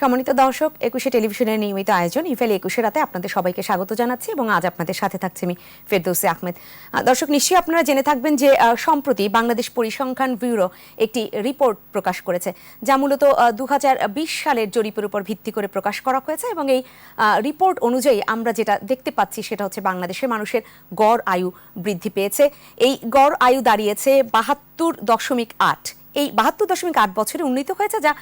সম্মানিত দর্শক, 21 টেলিভিশনের নিয়মিত আয়োজন ইফেল 21 রাতে আপনাদের সবাইকে স্বাগত জানাচ্ছি এবং আজ আপনাদের সাথে থাকছি আমি ফেরদৌসী আহমেদ। দর্শক, নিশ্চয়ই আপনারা জেনে থাকবেন যে সম্প্রতি বাংলাদেশ পরিসংখ্যান ব্যুরো একটি রিপোর্ট প্রকাশ করেছে, যা মূলত 2020 সালের জরিপের উপর ভিত্তি করে প্রকাশ করা হয়েছে এবং এই রিপোর্ট অনুযায়ী আমরা যেটা দেখতে পাচ্ছি সেটা হচ্ছে বাংলাদেশের মানুষের গড় আয়ু বৃদ্ধি পেয়েছে। এই গড় আয়ু দাঁড়িয়েছে 72.8। এই 72.8 বছরে উন্নীত হয়েছে, যা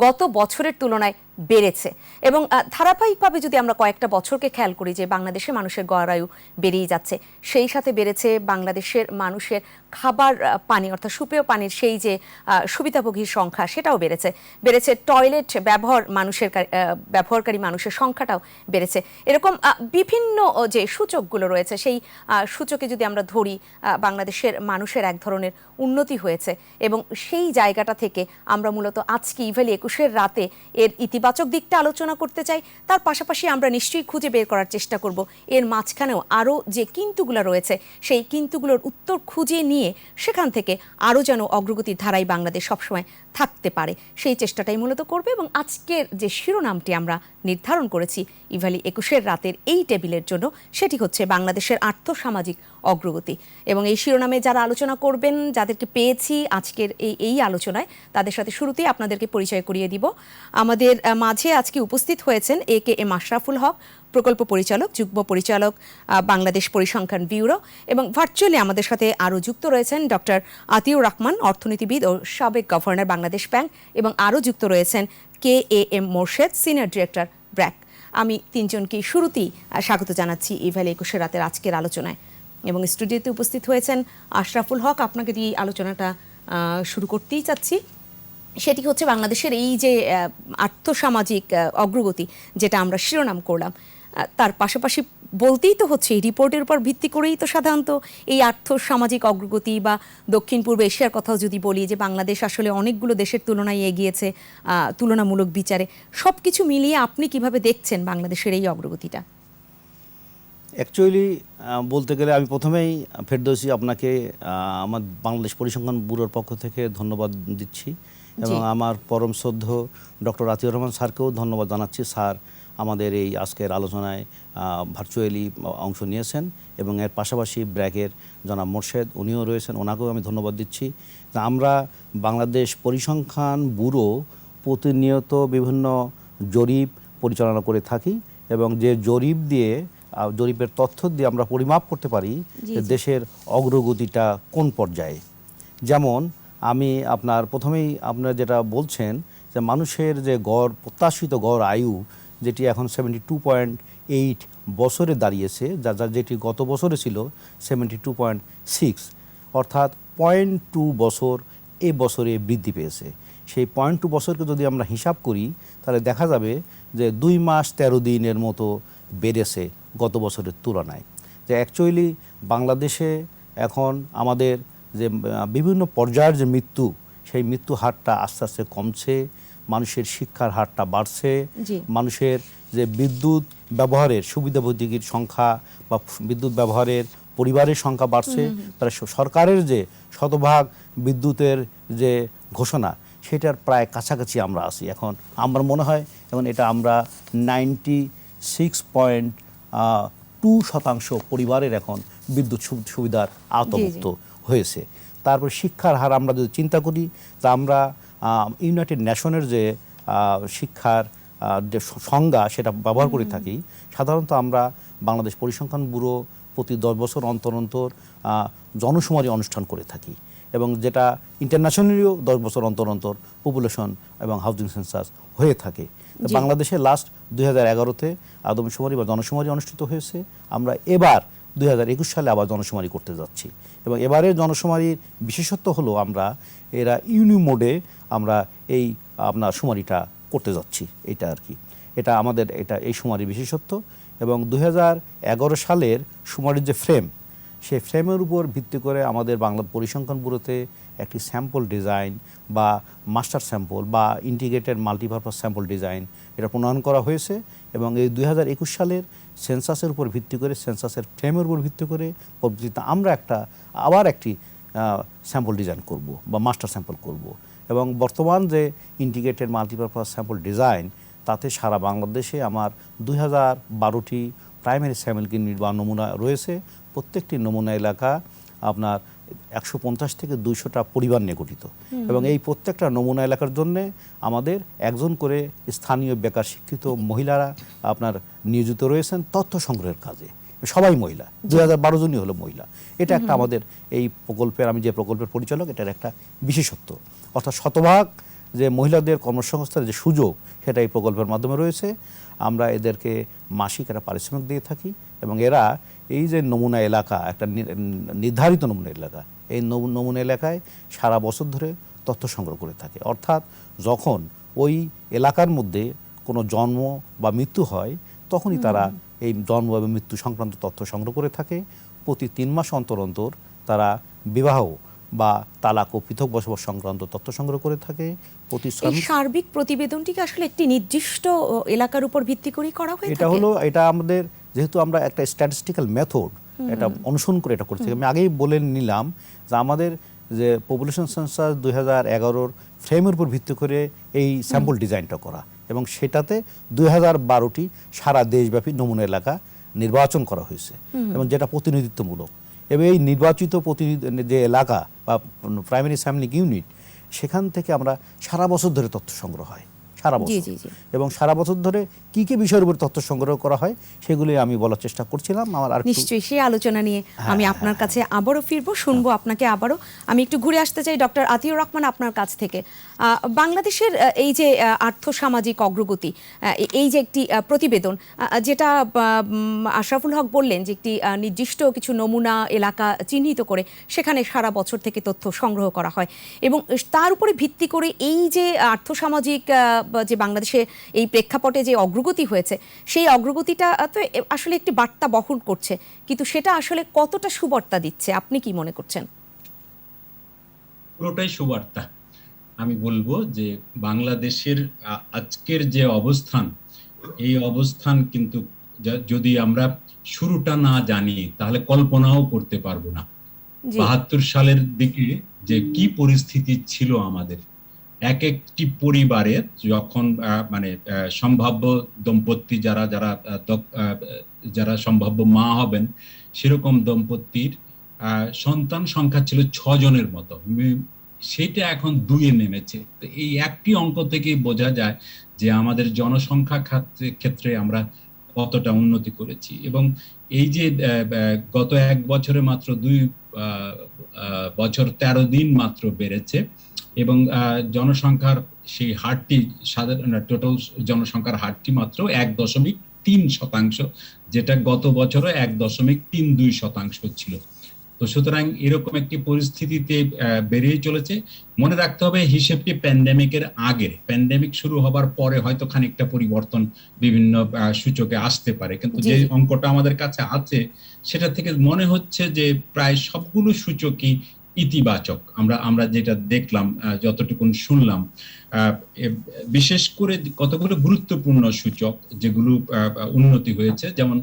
গত বছরের তুলনায় বেড়েছে। এবং ধারাবাহিকভাবে যদি আমরা কয়েকটা বছরকে খেয়াল করি যে বাংলাদেশের মানুষের গড় আয়ু বেড়েই যাচ্ছে, সেই সাথে বেড়েছে বাংলাদেশের মানুষের খাবার পানি অর্থাৎ সুপেয় পানির সেই যে সুবিধাভোগীর সংখ্যা, সেটাও বেড়েছে টয়লেট ব্যবহারকারী মানুষের সংখ্যাটাও বেড়েছে। এরকম বিভিন্ন যে সূচকগুলো রয়েছে, সেই সূচকে যদি আমরা ধরি, বাংলাদেশের মানুষের এক ধরনের উন্নতি হয়েছে এবং সেই জায়গাটা থেকে আমরা মূলত আজকে ইভেল 21 রাতে এর ইতিবাচক দিকটা আলোচনা করতে চাই। তার পাশাপাশি আমরা নিশ্চয়ই খুঁজে বের করার চেষ্টা করব এর মাঝখানেও আরও যে কিন্তুগুলো রয়েছে, সেই কিন্তুগুলোর উত্তর খুঁজে নিয়ে সেখান থেকে আরও যেন অগ্রগতির ধারায় বাংলাদেশ সবসময় থাকতে পারে, সেই চেষ্টাটাই মূলত করবে। এবং আজকের যে শিরোনামটি আমরা নির্ধারণ করেছি ইভেল 21 রাতের এই টেবিলের জন্য, সেটি হচ্ছে বাংলাদেশের আর্থসামাজিক অগ্রগতি। এবং এই শিরোনামে যারা আলোচনা করবেন, যাদেরকে পেয়েছি আজকের এই আলোচনায়, তাদের সাথে শুরুতেই আপনাদেরকে পরিচয় করিয়ে দিব। আমাদের মাঝে আজকে উপস্থিত হয়েছেন AKM আশরাফুল হক, প্রকল্প পরিচালক, যুগ্ম পরিচালক, বাংলাদেশ পরিসংখ্যান ব্যুরো। এবং ভার্চুয়ালি আমাদের সাথে আরও যুক্ত রয়েছেন ডক্টর আতিউর রহমান, অর্থনীতিবিদ ও সাবেক গভর্নর, বাংলাদেশ ব্যাংক। এবং আরও যুক্ত রয়েছেন KAM Morshed, senior director, BRAC. আমি তিনজনকেই শুরুতেই স্বাগত জানাচ্ছি ইভেল 21 রাতের আজকের আলোচনায়। এবং স্টুডিওতে উপস্থিত হয়েছেন আশরাফুল হক। আপনাকে দিয়ে আলোচনাটা শুরু করতেই চাচ্ছি। সেটি হচ্ছে বাংলাদেশের এই যে আর্থসামাজিক অগ্রগতি, যেটা আমরা শিরোনাম করলাম, তার পাশাপাশি বলতেই তো হচ্ছে এই রিপোর্টের উপর ভিত্তি করেই তো সাধারণত এই আর্থসামাজিক অগ্রগতি বা দক্ষিণ পূর্ব এশিয়ার কথাও যদি বলি, যে বাংলাদেশ আসলে অনেকগুলো দেশের তুলনায় এগিয়েছে তুলনামূলক বিচারে। সব কিছু মিলিয়ে আপনি কিভাবে দেখছেন বাংলাদেশের এই অগ্রগতিটা? অ্যাকচুয়ালি বলতে গেলে আমি প্রথমেই ফেরদৌসী আপনাকে আমার বাংলাদেশ পরিসংখ্যান ব্যুরোর পক্ষ থেকে ধন্যবাদ দিচ্ছি এবং আমার পরম শ্রদ্ধ ডক্টর আতিউর রহমান স্যারকেও ধন্যবাদ জানাচ্ছি। স্যার আমাদের এই আজকের আলোচনায় ভার্চুয়ালি অংশ নিয়েছেন এবং এর পাশাপাশি ব্র্যাকের জনাব মোর্শেদ, উনিও রয়েছেন, ওনাকেও আমি ধন্যবাদ দিচ্ছি। আমরা বাংলাদেশ পরিসংখ্যান ব্যুরো প্রতিনিয়ত বিভিন্ন জরিপ পরিচালনা করে থাকি এবং যে জরিপের তথ্য দিয়ে আমরা পরিমাপ করতে পারি যে দেশের অগ্রগতিটা কোন পর্যায়ে। যেমন আমি প্রথমেই আপনারা যেটা বলছেন যে মানুষের যে প্রত্যাশিত গড় আয়ু, যেটি এখন 72.8 বছরে দাঁড়িয়েছে, যেটি গত বছরে ছিল 72.6, অর্থাৎ 0.2 বছর এই বছরে বৃদ্ধি পেয়েছে। সেই 0.2 বছরকে যদি আমরা হিসাব করি, তাহলে দেখা যাবে যে 2 মাস 13 দিনের মতো বেড়েছে গত বছরের তুলনায়। যে অ্যাকচুয়ালি বাংলাদেশে এখন আমাদের যে বিভিন্ন পর্যায়ের যে মৃত্যু, সেই মৃত্যু হারটা আস্তে আস্তে কমছে, মানুষের শিক্ষার হারটা বাড়ছে, মানুষের যে বিদ্যুৎ ব্যবহারের সুবিধাভোগীর সংখ্যা বা বিদ্যুৎ ব্যবহারের পরিবারের সংখ্যা বাড়ছে। তারা সরকারের যে শতভাগ বিদ্যুতের যে ঘোষণা, সেটার প্রায় কাছাকাছি আমরা আছি। এখন আমার মনে হয় এখন এটা আমরা 96.2% পরিবারের এখন বিদ্যুৎ সুবিধার আওতাভুক্ত হয়েছে। তারপর শিক্ষার হার আমরা যদি চিন্তা করি, তা আমরা ইউনাইটেড নেশনের যে শিক্ষার যে সংজ্ঞা, সেটা ব্যবহার করে থাকি। সাধারণত আমরা বাংলাদেশ পরিসংখ্যান ব্যুরো প্রতি 10 বছর অন্তর অন্তর জনশুমারি অনুষ্ঠান করে থাকি এবং যেটা ইন্টারন্যাশনালিও 10 বছর অন্তর অন্তর পপুলেশন এবং হাউজিং সেন্সাস হয়ে থাকে। বাংলাদেশে লাস্ট 2011-তে আদমশুমারি বা জনশুমারি অনুষ্ঠিত হয়েছে। আমরা এবার 2021 সালে আবার জনশুমারি করতে যাচ্ছি এবং এবারের জনশুমারির বিশেষত্ব হলো আমরা ইউনিমোডে আমরা এই শুমারিটা করতে যাচ্ছি। এটা আর কি, এটা আমাদের এই শুমারির বিশেষত্ব। এবং 2011 সালের শুমারির যে সেই ফ্রেমের উপর ভিত্তি করে আমাদের বাংলা পরিসংখ্যান ব্যুরোতে একটি স্যাম্পল ডিজাইন বা মাস্টার স্যাম্পল বা ইন্টিগ্রেটেড মাল্টিপারপাস স্যাম্পল ডিজাইন এটা প্রণয়ন করা হয়েছে। এবং এই 2021 সালের সেন্সাসের উপর ভিত্তি করে, সেন্সাসের ফ্রেমের উপর ভিত্তি করে পদ্ধতিতে আমরা আবার একটি স্যাম্পল ডিজাইন করব বা মাস্টার স্যাম্পল করব। এবং বর্তমান যে ইন্টিগ্রেটেড মাল্টিপারপাস স্যাম্পল ডিজাইন, তাতে সারা বাংলাদেশে আমার 2012টি প্রাইমারি স্যাম্পল কিডনি বা নমুনা রয়েছে। প্রত্যেকটি নমুনা এলাকা আপনার 150 থেকে 200টা পরিবার নিয়ে গঠিত এবং এই প্রত্যেকটা নমুনা এলাকার জন্য আমাদের একজন করে স্থানীয় বেকার শিক্ষিত মহিলারা আপনার নিয়োজিত রয়েছেন তথ্য সংগ্রহের কাজে। সবাই মহিলা, 2012 জনই হলো মহিলা। এটা একটা আমাদের এই প্রকল্পের, আমি যে প্রকল্পের পরিচালক, এটার একটা বিশেষত্ব। অর্থাৎ শতভাগ যে মহিলাদের কর্মসংস্থানের যে সুযোগ সেটা এই প্রকল্পের মাধ্যমে রয়েছে। আমরা এদেরকে মাসিক একটা পারিশ্রমিক দিয়ে থাকি এবং এরা এই যে নমুনা এলাকা, একটা নির্ধারিত নমুনা এলাকা, এই নমুনা এলাকায় সারা বছর ধরে তথ্য সংগ্রহ করে থাকে। অর্থাৎ যখন ওই এলাকার মধ্যে কোনো জন্ম বা মৃত্যু হয় তখনই তারা এই জন্ম এবং মৃত্যু সংক্রান্ত তথ্য সংগ্রহ করে থাকে। প্রতি 3 মাস অন্তর অন্তর তারা বিবাহ বা তালাক ও পৃথক বসবাস সংক্রান্ত তথ্য সংগ্রহ করে থাকে। এই সার্বিক প্রতিবেদনটিকে আসলে একটি নির্দিষ্ট এলাকার উপর ভিত্তি করে করা হয়ে থাকে। এটা আমাদের, যেহেতু আমরা একটা স্ট্যাটিস্টিক্যাল মেথড এটা অনুসরণ করে এটা করছি। আমি আগেই বলে নিলাম যে আমাদের যে পপুলেশন সেন্সাস 2011-র ফ্রেমের উপর ভিত্তি করে এই স্যাম্পল ডিজাইনটা করা এবং সেটাতে 2012টি সারা দেশব্যাপী নমুনা এলাকা নির্বাচন করা হয়েছে এবং যেটা প্রতিনিধিত্বমূলক। এবং এই নির্বাচিত যে এলাকা বা প্রাইমারি স্যাম্পলিং ইউনিট, সেখান থেকে আমরা সারা বছর ধরে তথ্য সংগ্রহ হয়, সারা বছর। এবং সারা বছর ধরে কি কি বিষয়ের উপর তথ্য সংগ্রহ করা হয় সেগুলি আমি বলার চেষ্টা করছিলাম। আমার আর নিশ্চয়ই সেই আলোচনা নিয়ে আমি আপনার কাছে আবারও ফিরবো, শুনবো আপনাকে আবারও। আমি একটু ঘুরে আসতে চাই ডক্টর আতিউর রহমান আপনার কাছ থেকে। বাংলাদেশের এই যে আর্থসামাজিক অগ্রগতি, এই যে একটি প্রতিবেদন, যেটা আশরাফুল হক বললেন যে একটি নির্দিষ্ট কিছু নমুনা এলাকা চিহ্নিত করে সেখানে সারা বছর থেকে তথ্য সংগ্রহ করা হয় এবং তার উপরে ভিত্তি করে এই যে আর্থসামাজিক যে বাংলাদেশে এই প্রেক্ষাপটে যে অগ্রগতি হয়েছে, সেই অগ্রগতিটা তো আসলে একটি বার্তা বহন করছে, কিন্তু সেটা আসলে কতটা সুবার্তা দিচ্ছে আপনি কি মনে করছেন? পুরোটাই সুবার্তা। আমি বলবো যে বাংলাদেশের আজকের যে অবস্থান, এই অবস্থান কিন্তু যদি আমরা শুরুটা না জানি তাহলে কল্পনাও করতে পারবো না। 72 সালের দিকে যে কি পরিস্থিতি ছিল আমাদের, এক একটি পরিবারে যখন মানে সম্ভাব্য দম্পতি যারা সম্ভাব্য মা হবেন, সেরকম দম্পতির সন্তান সংখ্যা ছিল 6 জনের মতো। সেটা এখন 2-এ নেমেছে। তো এই একটি অঙ্ক থেকে বোঝা যায় যে আমাদের জনসংখ্যা ক্ষেত্রে আমরা কতটা উন্নতি করেছি। এবং এই যে গত 1 বছরে মাত্র 2 বছর 13 দিন মাত্র বেড়েছে এবং জনসংখ্যার সেই হারটি, সাধারণ টোটাল জনসংখ্যার হারটি মাত্র 1.3%, যেটা গত বছরও 1.32% ছিল। তো সুতরাং এরকম একটি পরিস্থিতিতে বেরিয়ে চলেছে। মনে রাখতে হবে হিসেবটি প্যান্ডেমিকের আগে, প্যান্ডেমিক শুরু হবার পরে হয়তো খানিকটা পরিবর্তন বিভিন্ন সূচকে আসতে পারে, কিন্তু যে অঙ্কটা আমাদের কাছে আছে সেটা থেকে মনে হচ্ছে যে প্রায় সবগুলো সূচকই ইতিবাচক। আমরা যেটা দেখলাম, যতটুকু শুনলাম, বিশেষ করে কতগুলো গুরুত্বপূর্ণ সূচক যেগুলো উন্নতি হয়েছে, যেমন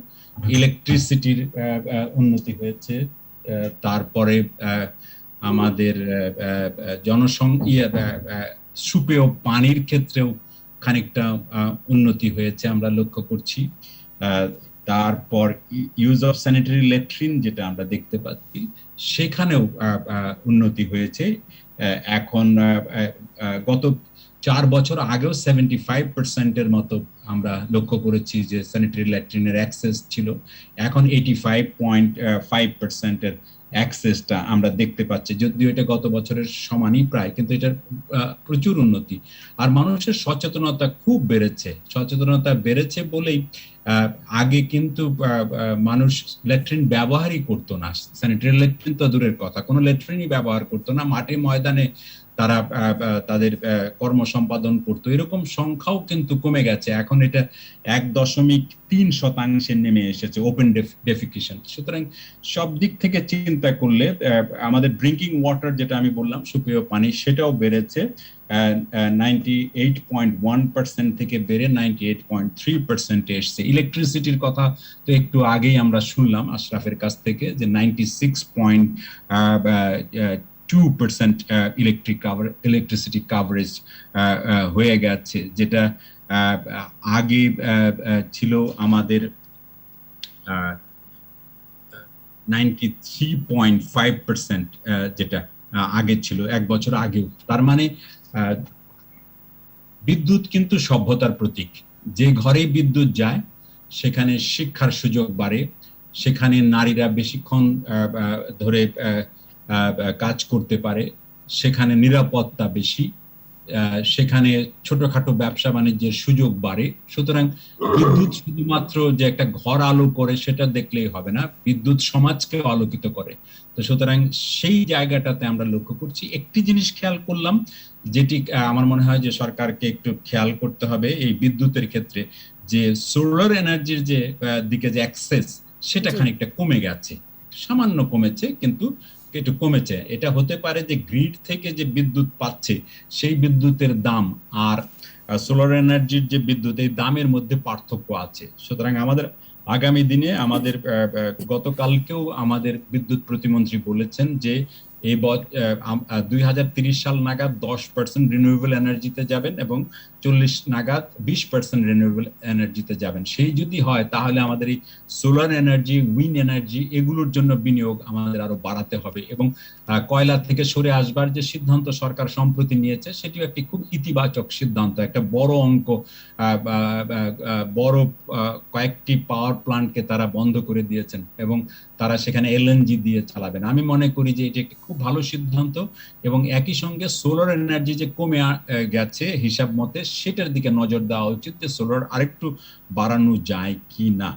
ইলেকট্রিসিটির উন্নতি হয়েছে, তারপরে আমাদের জনসংখ্যা, সুপেয় পানির ক্ষেত্রেও খানিকটা উন্নতি হয়েছে আমরা লক্ষ্য করছি। তারপর ইউজ অফ স্যানিটারি ল্যাট্রিন যেটা আমরা দেখতে পাচ্ছি, সেখানেও উন্নতি হয়েছে। এখন গত 4 বছর আগেও 75%-এর মতো আমরা লক্ষ্য করেছি যে স্যানিটারি ল্যাট্রিনের অ্যাক্সেস ছিল। এখন 85.5%-এর অ্যাক্সেসটা আমরা দেখতে পাচ্ছি, যদিও এটা গত বছরের সমানই প্রায়, কিন্তু এটার প্রচুর উন্নতি। আর মানুষের সচেতনতা খুব বেড়েছে। সচেতনতা বেড়েছে বলেই আগে কিন্তু মানুষ ল্যাট্রিন ব্যবহারই করতো না, স্যানিটারি ল্যাট্রিন তো দূরের কথা, কোনো ল্যাট্রিনই ব্যবহার করতো না। মাঠে ময়দানে তারা তাদের কর্ম সম্পাদন করতো, এরকম সংখ্যাও কিন্তু কমে গেছে। এখন এটা 1.3% নেমে এসেছে ওপেন ডেফিকেশন। সুতরাং সব দিক থেকে চিন্তা করলে আমাদের ড্রিঙ্কিং ওয়াটার, যেটা আমি বললাম সুপেয় পানি, সেটাও বেড়েছে 98.1% থেকে বেড়ে 98.3% এসছে। ইলেকট্রিসিটির কথা তো একটু আগেই আমরা শুনলাম আশরাফের কাছ থেকে যে 96.2 2% ইলেকট্রিসিটি কাভারেজ হয়ে গেছে, যেটা আগে ছিল আমাদের 93.5%, যেটা আগে ছিল এক বছর আগেও। তার মানে বিদ্যুৎ কিন্তু সভ্যতার প্রতীক। যে ঘরে বিদ্যুৎ যায় সেখানে শিক্ষার সুযোগ বাড়ে, সেখানে নারীরা বেশিক্ষণ ধরে কাজ করতে পারে, সেখানে নিরাপত্তা বেশি, সেখানে ছোটখাটো ব্যবসা বাণিজ্যের সুযোগ বাড়ে। সুতরাং বিদ্যুৎ শুধুমাত্র যে একটা ঘর আলো করে সেটা দেখলেই হবে না, বিদ্যুৎ সমাজকে আলোকিত করে। তো সুতরাং সেই জায়গাটাতে আমরা লক্ষ্য করছি। একটি জিনিস খেয়াল করলাম, যেটি আমার মনে হয় যে সরকারকে একটু খেয়াল করতে হবে এই বিদ্যুতের ক্ষেত্রে, যে সোলার এনার্জির যে দিকে যে অ্যাক্সেস সেটা খানিকটা কমে গেছে, সামান্য কমেছে, কিন্তু একটু কমেছে। এটা হতে পারে যে গ্রিড থেকে যে বিদ্যুৎ পাচ্ছে সেই বিদ্যুতের দাম আর সোলার এনার্জির যে বিদ্যুৎ, এই দামের মধ্যে পার্থক্য আছে। সুতরাং আমাদের আগামী দিনে আমাদের গতকালকেও আমাদের বিদ্যুৎ প্রতিমন্ত্রী বলেছেন যে এই 2030 সাল নাগাদ 10% রিনিউয়েবল এনার্জিতে যাবেন এবং 40 নাগাদ 20% রিনিউয়েবল এনার্জিতে যাবেন। সেই যদি হয় তাহলে আমাদের এই সোলার এনার্জি, উইন্ড এনার্জি এগুলোর জন্য বিনিয়োগ আমাদের আরো বাড়াতে হবে। এবং কয়লা থেকে সরে আসবার যে সিদ্ধান্ত সরকার সম্প্রতি নিয়েছে সেটিও একটি খুব ইতিবাচক সিদ্ধান্ত। একটা বড় অঙ্ক, বড় কয়েকটি পাওয়ার প্ল্যান্টকে তারা বন্ধ করে দিয়েছেন এবং তারা সেখানে এলএনজি দিয়ে চালাবেন। আমি মনে করি যে এটি একটি খুব ভালো সিদ্ধান্ত, এবং একই সঙ্গে সোলার এনার্জি যে কমে গেছে হিসাব মতে সেটার দিকে নজর দেওয়া উচিত, যে সোলার আরেকটু বাড়ানো যায় কি না।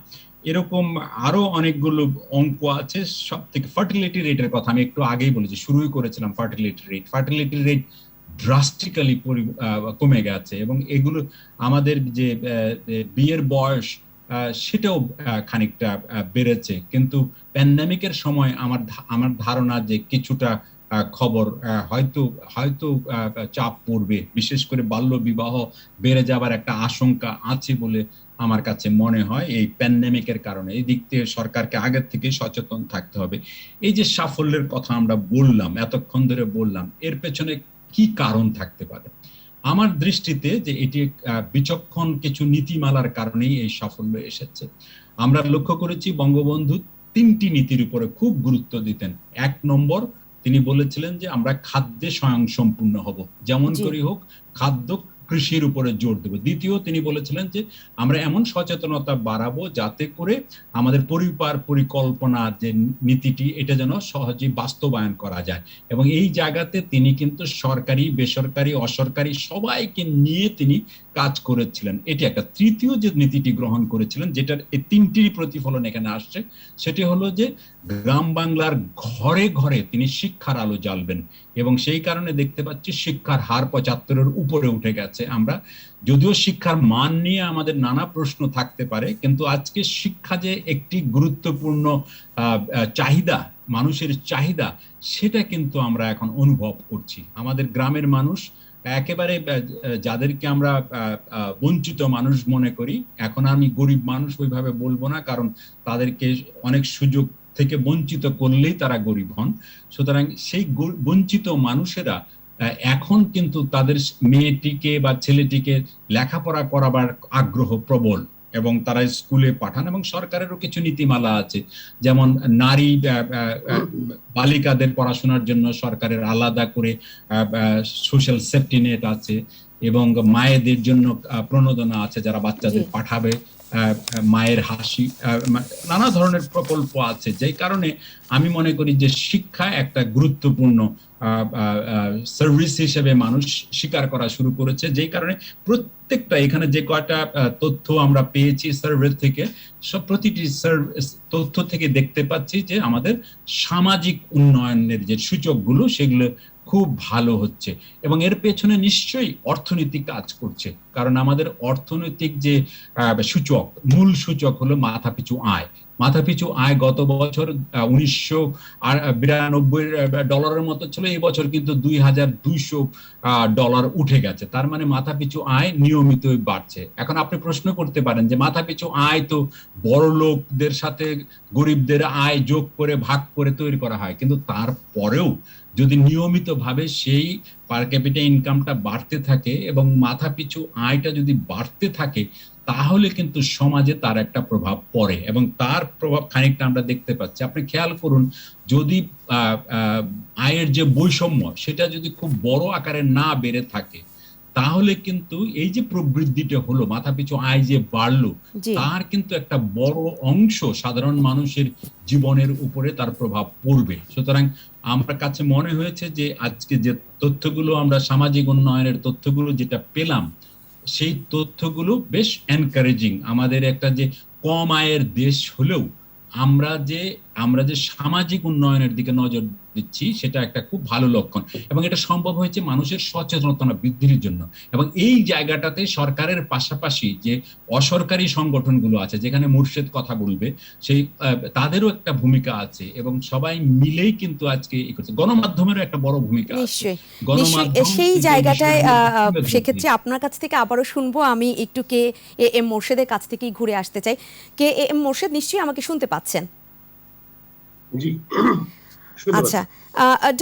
এরকম আরো অনেকগুলো অঙ্ক আছে। সব থেকে ফার্টিলিটি রেটের কথা আমি একটু আগেই বলেছি, শুরুই করেছিলাম ফার্টিলিটি রেট ড্রাস্টিক্যালি কমে গেছে, এবং এগুলো আমাদের যে বিয়ের বয়স সেটাও খানিকটা বেড়েছে। কিন্তু প্যান্ডেমিকের সময় আমার ধারণা যে কিছুটা খবর হয়তো চাপ পড়বে, বিশেষ করে বাল্য বিবাহ বেড়ে যাবার একটা আশঙ্কা আছে বলে আমার কাছে মনে হয় এই প্যান্ডেমিকের কারণে। এই দিক থেকে সরকারকে আগের থেকে সচেতন থাকতে হবে। এই যে সাফল্যের কথা আমরা বললাম, এতক্ষণ ধরে বললাম, এর পেছনে কি কারণ থাকতে পারে? আমার দৃষ্টিতে যে এটি বিচক্ষণ কিছু নীতিমালার কারণেই এই সাফল্য এসেছে। আমরা লক্ষ্য করেছি বঙ্গবন্ধু 3টি নীতির উপরে খুব গুরুত্ব দিতেন। 1 নম্বর, তিনি বলেছিলেন যে আমরা খাদ্যে স্বয়ংসম্পূর্ণ হব, যেমন করে হোক খাদ্য কৃষির উপরে জোর দেব। দ্বিতীয়, তিনি বলেছিলেন যে আমরা এমন সচেতনতা বাড়াবো যাতে করে আমাদের পরিবার পরিকল্পনা যে নীতিটি এটা যেন সহজে বাস্তবায়ন করা যায়, এবং এই জায়গাতে তিনি কিন্তু সরকারি, বেসরকারি, অসরকারি সবাইকে নিয়ে তিনি কাজ করেছিলেন। এটি একটা। তৃতীয় যে নীতিটি গ্রহণ করেছিলেন, যেটার এই 3টির প্রতিফলন এখানে আসছে, সেটি হলো যে গ্রাম বাংলার ঘরে ঘরে তিনি শিক্ষার আলো জ্বালবেন, এবং সেই কারণে দেখতে পাচ্ছি শিক্ষার হার 75-এর উপরে উঠে গেছে। আমরা যদিও শিক্ষার মান নিয়ে আমাদের নানা প্রশ্ন থাকতে পারে, কিন্তু আজকে শিক্ষা যে একটি গুরুত্বপূর্ণ চাহিদা, মানুষের চাহিদা, সেটা কিন্তু আমরা এখন অনুভব করছি। আমাদের গ্রামের মানুষ একেবারে, যাদেরকে আমরা বঞ্চিত মানুষ মনে করি, এখন আমি গরিব মানুষ ওইভাবে বলবো না, কারণ তাদেরকে অনেক সুযোগ থেকে বঞ্চিত করলেই তারা গরিব হন। সুতরাং সেই বঞ্চিত মানুষেরা এখন কিন্তু তাদের মেয়েটিকে বা ছেলেটিকে লেখাপড়া করাবার আগ্রহ প্রবল, এবং তারা স্কুলে পাঠান, এবং সরকারেরও কিছু নীতিমালা আছে, যেমন নারী বালিকাদের পড়াশোনার জন্য সরকারের আলাদা করে সোশ্যাল সেফটি নেট আছে, এবং মায়েদের জন্য প্রণোদনা আছে যারা বাচ্চাদের পাঠাবে, মায়ের হাসি, নানা ধরনের প্রকল্প আছে। যেই কারণে আমি মনে করি যে শিক্ষা একটা গুরুত্বপূর্ণ সার্ভিস হিসেবে মানুষ স্বীকার করা শুরু করেছে। যেই কারণে প্রত্যেকটা, এখানে যে কয়টা তথ্য আমরা পেয়েছি সার্ভে থেকে, প্রতিটি তথ্য থেকে দেখতে পাচ্ছি যে আমাদের সামাজিক উন্নয়নের যে সূচকগুলো সেগুলো খুব ভালো হচ্ছে, এবং এর পেছনে নিশ্চয়ই অর্থনীতি কাজ করছে। কারণ আমাদের অর্থনৈতিক যে সূচক, মূল সূচক হলো মাথাপিছু আয়। মাথাপিছু আয় গত বছর 1992 ডলারের মতো ছিল, এই বছর কিন্তু $2200 উঠে গেছে। তার মানে মাথাপিছু আয় নিয়মিতই বাড়ছে। এখন আপনি প্রশ্ন করতে পারেন যে মাথাপিছু আয় তো বড় লোকদের সাথে গরিবদের আয় যোগ করে ভাগ করে তৈরি করা হয়, কিন্তু তারপরেও যদি নিয়মিতভাবে সেই পার ক্যাপিটা ইনকামটা বাড়তে থাকে এবং মাথাপিছু আয়টা যদি বাড়তে থাকে, তাহলে কিন্তু সমাজে তার একটা প্রভাব পড়ে এবং তার প্রভাব খানিকটা আমরা দেখতে পাচ্ছি। আপনি খেয়াল করুন, যদি আয়ের যে বৈষম্য সেটা যদি খুব বড় আকারে না বেড়ে থাকে, তাহলে কিন্তু এই যে প্রবৃদ্ধিটা হলো, মাথাপিছু আয় যে বাড়লো, জি তার কিন্তু একটা বড় অংশ সাধারণ মানুষের জীবনের উপরে তার প্রভাব পড়বে। সুতরাং আমার কাছে মনে হয়েছে যে আজকে যে তথ্যগুলো আমরা সামাজিক উন্নয়নের তথ্যগুলো যেটা পেলাম, সেই তথ্যগুলো বেশ এনকারেজিং। আমাদের একটা যে কম আয়ের দেশ হলেও আমরা যে সামাজিক উন্নয়নের দিকে নজর দিচ্ছি, সেটা একটা খুব ভালো লক্ষণ এবং এটা সম্ভব হয়েছে মানুষের সচেতনতা বৃদ্ধির জন্য। এবং এই জায়গাটাতে সরকারের পাশাপাশি যে অসরকারি সংগঠনগুলো আছে, যেখানে মুর্শেদ কথা বলবে, সেই তাদেরও একটা ভূমিকা আছে এবং সবাই মিলেই কিন্তু আজকে এই করছে। গণমাধ্যমেরও একটা বড় ভূমিকা আছে। নিশ্চয়ই নিশ্চয়ই গণমাধ্যম সেই এই যে জায়গাটায় বিষয়গুলো তুলে সেক্ষেত্রে ধরছে। আপনার কাছ থেকে আবারও শুনবো। আমি একটু কে এম মোর্শেদের কাছ থেকেই ঘুরে আসতে চাই। কে এম মোর্শেদ, নিশ্চয়ই আমাকে শুনতে পাচ্ছেন? জি, শুনতে আচ্ছা, পাচ্ছি।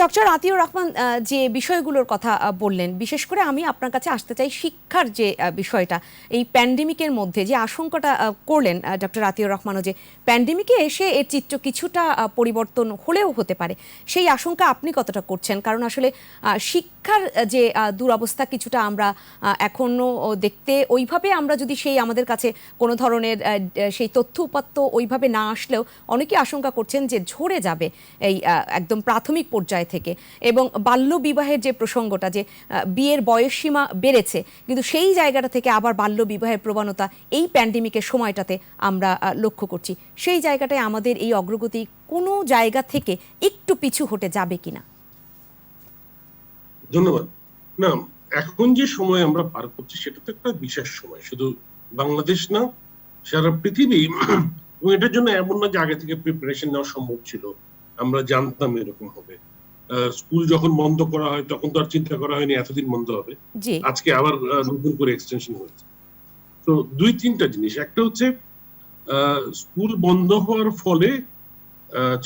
ডক্টর আতিউর রহমান যে বিষয়গুলোর কথা বললেন, বিশেষ করে আমি আপনার কাছে আসতে চাই শিক্ষার যে বিষয়টা। এই প্যান্ডেমিকের মধ্যে যে আশঙ্কাটা করলেন ডক্টর আতিউর রহমানও, যে প্যান্ডেমিকে এসে এর চিত্র কিছুটা পরিবর্তন হলেও হতে পারে, সেই আশঙ্কা আপনি কতটা করছেন? কারণ আসলে শিক্ষার যে দুরবস্থা কিছুটা আমরা এখনো দেখতে, ওইভাবে আমরা যদি সেই আমাদের কাছে কোনো ধরনের সেই তথ্য উপাত্ত ওইভাবে না আসলেও অনেকে আশঙ্কা করছেন যে ঝরে যাবে এই একদম প্রাথমিক পর্যায় থেকে। এবং বাল্য বিবাহের যে প্রসঙ্গটা, যে বিয়ের বয়সসীমা বেড়েছে, কিন্তু সেই জায়গাটা থেকে আবার বাল্য বিবাহের প্রবণতা এই প্যান্ডেমিকের সময়টাতে আমরা লক্ষ্য করছি। সেই জায়গাটায় আমাদের এই অগ্রগতি কোনো জায়গা থেকে একটু পিছু হটে যাবে কিনা? ধন্যবাদ। না, এখন যে সময় আমরা পার করছি সেটা তো একটা বিশেষ সময়, শুধু বাংলাদেশ না, সারা পৃথিবী। এবং এটার জন্য এমন না যে আগে থেকে প্রিপারেশন নেওয়া সম্ভব ছিল, আমরা জানতাম এরকম হবে। স্কুল যখন বন্ধ করা হয় তখন তো আর চিন্তা করা হয়নি এতদিন বন্ধ হবে। জি আজকে আবার নতুন করে এক্সটেনশন হয়েছে। তো দুই তিনটা জিনিস, একটা হচ্ছে স্কুল বন্ধ হওয়ার ফলে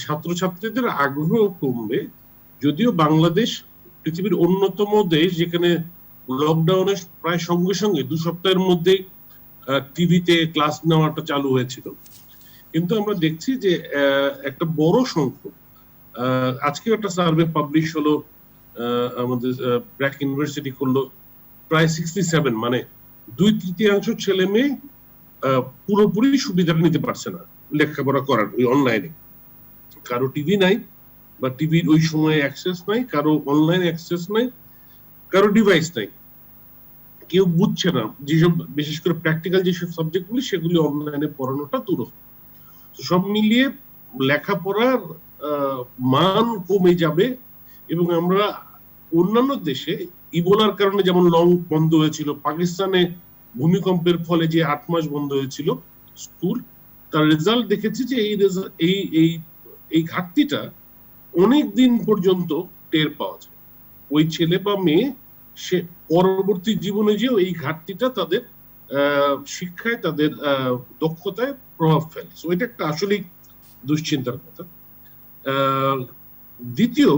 ছাত্রছাত্রীদের আগ্রহ কমবে। যদিও বাংলাদেশ পৃথিবীর অন্যতম দেশ যেখানে লকডাউনের প্রায় সঙ্গে সঙ্গে 2 সপ্তাহের মধ্যেই টিভিতে ক্লাস নেওয়াটা চালু হয়েছিল, কিন্তু আমরা দেখছি যে একটা বড় সংখ্যক, আজকে একটা সার্ভে পাবলিশ হলো, আমাদের ব্র্যাক ইউনিভার্সিটি করলো, প্রায় 67, মানে 2/3 ছেলে মেয়ে পুরোপুরি সুবিধাটা নিতে পারছে না লেখাপড়া করার ওই অনলাইনে। কারো টিভি নাই বা টিভির ওই সময়ে অ্যাক্সেস নাই, কারো অনলাইন অ্যাক্সেস নাই, কারো ডিভাইস নাই, কেউ বুঝছে না যেসব বিশেষ করে প্র্যাকটিক্যাল যেসব সাবজেক্টগুলি সেগুলি অনলাইনে পড়ানোটা দূর। সব মিলিয়ে লেখাপড়ার মান কমে যাবে। এবং আমরা অন্যান্য দেশে ইবোলার কারণে যেমন লং বন্ধ হয়েছিল, পাকিস্তানে ভূমিকম্পের ফলে যে 8 মাস বন্ধ হয়েছিল স্কুল, তার রেজাল্ট দেখেছি যে এই ঘাটতিটা অনেক দিন পর্যন্ত টের পাওয়া যায়। ওই ছেলে বা মেয়ে সে পরবর্তী জীবনে যেও এই ঘাটতিটা তাদের শিক্ষায়, তাদের দক্ষতায় প্রভাব ফেলে। সো এটা একটা আসলেই দুশ্চিন্তার কথা। দ্বিতীয়,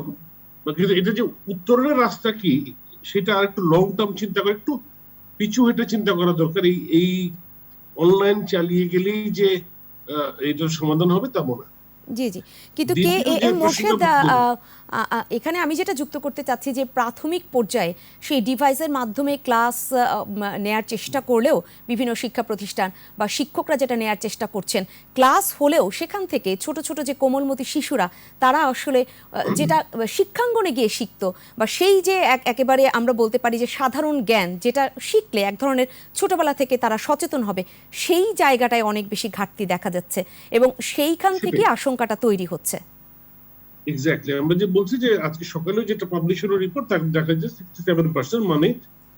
এটা যে উত্তরের রাস্তা কি সেটা আর একটু লং টার্ম চিন্তা করে, একটু পিছু হেঁটে চিন্তা করা দরকার। এই অনলাইন চালিয়ে গেলেই যে এটার সমাধান হবে তা মনে হয়। জি জি, কিন্তু কে এম মোর্শেদ, এখানে আমি যেটা যুক্ত করতে চাচ্ছি যে প্রাথমিক পর্যায়ে সেই ডিভাইসের মাধ্যমে ক্লাস নেয়ার চেষ্টা করলেও বিভিন্ন শিক্ষা প্রতিষ্ঠান বা শিক্ষকরা যেটা নেয়ার চেষ্টা করছেন, ক্লাস হলেও সেখান থেকে ছোট ছোট যে কোমলমতি শিশুরা, তারা আসলে যেটা শিক্ষাঙ্গনে গিয়ে শিখতো, বা সেই যে একেবারে আমরা বলতে পারি যে সাধারণ জ্ঞান যেটা শিখলে এক ধরনের ছোটবেলা থেকে তারা সচেতন হবে, সেই জায়গাটায় অনেক বেশি ঘাটতি দেখা যাচ্ছে এবং সেইখান থেকে আশঙ্কাটা তৈরি হচ্ছে। এক্স্যাক্টলি, আমরা যে বলছি যে আজকে সকালে যেটা পাবলিশ হলো রিপোর্ট, তাকে দেখা যায় 67%, মানে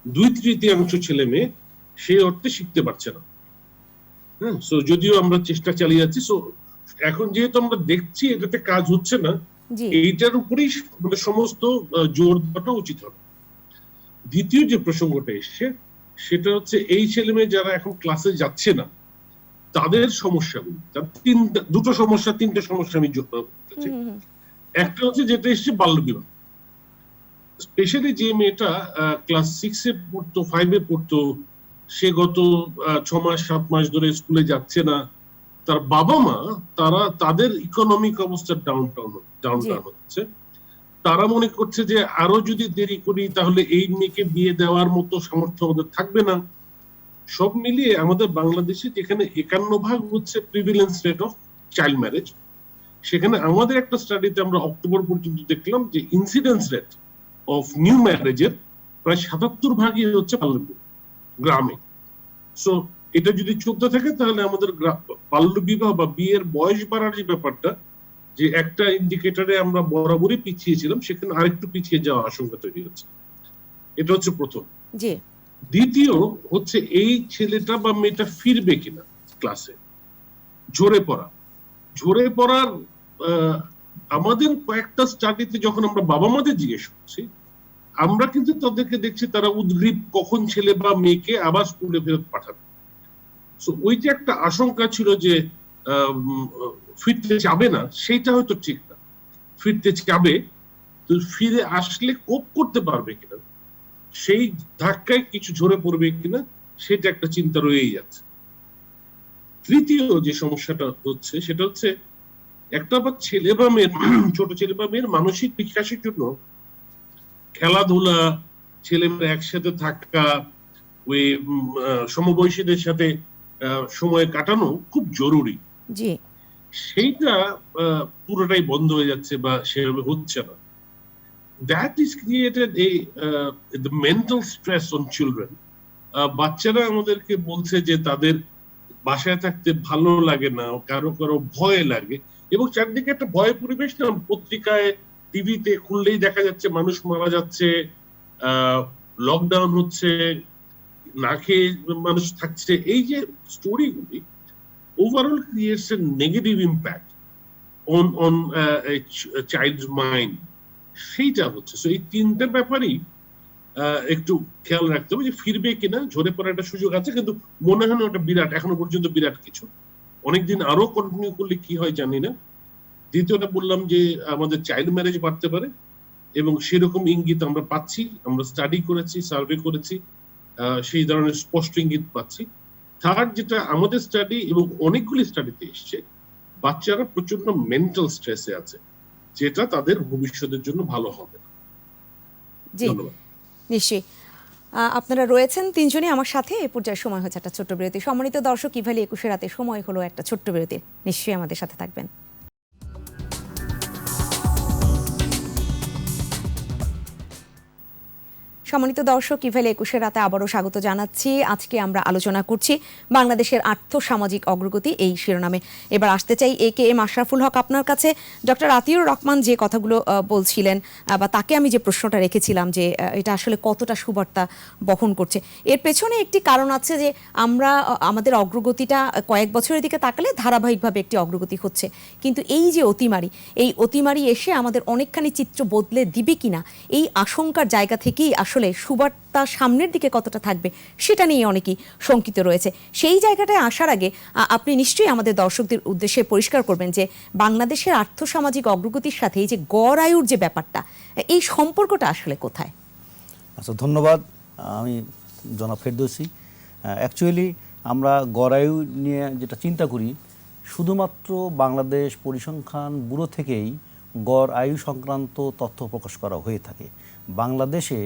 2/3 ছেলে মেয়ে সেই অর্থে শিখতে পারছে না। হ্যাঁ, সো যদিও আমরা চেষ্টা চালিয়ে যাচ্ছি, সো এখন যেহেতু আমরা দেখছি এটাতে কাজ হচ্ছে না, এইটার উপরেই মানে সমস্ত জোর দেওয়াটা উচিত হবে। দ্বিতীয় যে প্রসঙ্গটা এসছে সেটা হচ্ছে এই ছেলে মেয়ে যারা এখন ক্লাসে যাচ্ছে না তাদের সমস্যাগুলো, তিনটে সমস্যা আমি যোগ করতে চাই। একটা হচ্ছে যেটা এসছে বাল্য বিবাহ। স্পেশালি যে মেয়েটা ক্লাস 6-এ পড়তো, 5-এ পড়তো, সে গত 6 মাস 7 মাস ধরে স্কুলে যাচ্ছে না। তার বাবা মা তারা তাদের ইকোনমিক অবস্থা ডাউন জি। ডাউন হচ্ছে। তারা মনে করছে যে আরো যদি দেরি করি তাহলে এই মেয়েকে বিয়ে দেওয়ার মতো সামর্থ্য আমাদের থাকবে না। সব মিলিয়ে আমাদের বাংলাদেশে যেখানে 51% হচ্ছে prevalence rate of child marriage, সেখানে আমাদের একটা স্টাডিতে আমরা অক্টোবর পর্যন্ত দেখলাম যে ইনসিডেন্স রেট অফ নিউ ম্যারেজের প্রায় 77% হচ্ছে গ্রামে। সো এটা যদি চলতে থাকে তাহলে আমাদের বাল্য বিবাহ বা বিয়ের বয়স বাড়ার যে ব্যাপারটা, যে একটা ইন্ডিকেটরে আমরা বরাবরই পিছিয়ে ছিলাম, সেখানে আরেকটু পিছিয়ে যাওয়ার আশঙ্কা তৈরি হচ্ছে। এটা হচ্ছে প্রথম। জি। দ্বিতীয় হচ্ছে এই ছেলেটা বা মেয়েটা ফিরবে কিনা ক্লাসে। ঝরে পড়ার আমাদের কয়েকটা স্টাডিতে যখন আমরা বাবা মাদের জিজ্ঞেস করছি, আমরা কিন্তু তাদেরকে দেখছি তারা উদ্গ্রীব কখন ছেলে বা মেয়েকে আবার স্কুলে ফেরত পাঠাবে। সো ওই যে একটা আশঙ্কা ছিল যে ফিরতে যাবে না, সেটা হয়তো ঠিক না। ফিরতে যাবে, তো ফিরে আসলে কোপ করতে পারবে কিনা, সেই ধাক্কায় কিছু ঝরে পড়বে কিনা, সেটা একটা চিন্তা রয়েই যাচ্ছে। তৃতীয় যে সমস্যাটা হচ্ছে সেটা হচ্ছে একটা বা ছেলে বা মেয়ের ছোট ছেলে বা মেয়ের মানসিক বিকাশের জন্য খেলাধুলা, ছেলেমেয়েরা একসাথে থাকা, ওই সমবয়সীদের সাথে সময় কাটানো খুব জরুরি। জি। সেইটা পুরোটাই বন্ধ হয়ে যাচ্ছে বা সেভাবে হচ্ছে না। That is created the mental stress on children. বাচ্চারা আমাদেরকে বলছে যে তাদের বাসায় থাকতে ভালো লাগে না, কারো কারো ভয় লাগে, এবং চারদিকে একটা ভয় পরিবেশ না। পত্রিকায়, টিভিতে খুললেই দেখা যাচ্ছে মানুষ মারা যাচ্ছে, লকডাউন হচ্ছে, না খেয়ে মানুষ থাকছে। এই যে স্টোরিগুলি overall creates a negative impact on childs mind. সেইটা হচ্ছে। সো এই তিনটা ব্যাপারই একটু খেয়াল রাখতে হবে, যে ফিরবে কিনা, ঝরে পড়ার একটা সুযোগ আছে, কিন্তু মনে হয় না ওটা বিরাট, এখনো পর্যন্ত বিরাট কিছু। অনেকদিন আরো কন্টিনিউ করলে কি হয় জানি না। দ্বিতীয়টা বললাম যে আমাদের চাইল্ড ম্যারেজ বাড়তে পারে, এবং সেরকম ইঙ্গিত আমরা পাচ্ছি, আমরা স্টাডি করেছি, সার্ভে করেছি, সেই ধরনের স্পষ্ট ইঙ্গিত পাচ্ছি। থার্ড, যেটা আমাদের স্টাডি এবং অনেকগুলি স্টাডিতে এসছে, বাচ্চারা প্রচন্ড মেন্টাল স্ট্রেসে আছে, যেটা তাদের ভবিষ্যতের জন্য ভালো হবে না। জি। ধন্যবাদ। নিশ্চয়ই। আপনারা রয়েছেন তিনজনই আমার সাথে। এই পর্যায়ে সময় হচ্ছে একটা ছোট্ট বিরতি। সম্মানিত দর্শক, ইভালি 21 রাতে সময় হলো একটা ছোট্ট বিরতির। নিশ্চয়ই আমাদের সাথে থাকবেন। সম্মানিত দর্শক, ইভেল 21 রাতে আবারও স্বাগত জানাচ্ছি। আজকে আমরা আলোচনা করছি বাংলাদেশের আর্থসামাজিক অগ্রগতি এই শিরোনামে। এবার আসতে চাই AKM আশরাফুল হক আপনার কাছে। ডক্টর আতিউর রহমান যে কথাগুলো বলছিলেন, বা তাকে আমি যে প্রশ্নটা রেখেছিলাম যে এটা আসলে কতটা সুবার্তা বহন করছে, এর পেছনে একটি কারণ আছে যে আমরা আমাদের অগ্রগতিটা কয়েক বছরের দিকে তাকালে ধারাবাহিকভাবে একটি অগ্রগতি হচ্ছে, কিন্তু এই যে এই অতিমারি এসে আমাদের অনেকখানি চিত্র বদলে দিবে কিনা, এই আশঙ্কার জায়গা থেকেই আসলে সুবার্তা সামনের দিকে কতটা থাকবে সেটা নিয়ে অনেকেই শঙ্কিত রয়েছে। সেই জায়গাটায় আসার আগে আপনি নিশ্চয়ই আমাদের দর্শকদের উদ্দেশ্যে পরিষ্কার করবেন যে বাংলাদেশের আর্থসামাজিক অগ্রগতির সাথে এই যে গড় আয়ুর যে ব্যাপারটা, এই সম্পর্কটা আসলে কোথায়? আচ্ছা, ধন্যবাদ। আমি জনাব ফেরদৌসী। অ্যাকচুয়ালি আমরা গড় আয়ু নিয়ে যেটা চিন্তা করি, শুধুমাত্র বাংলাদেশ পরিসংখ্যান ব্যুরো থেকেই গড় আয়ু সংক্রান্ত তথ্য প্রকাশ করা হয়ে থাকে। বাংলাদেশে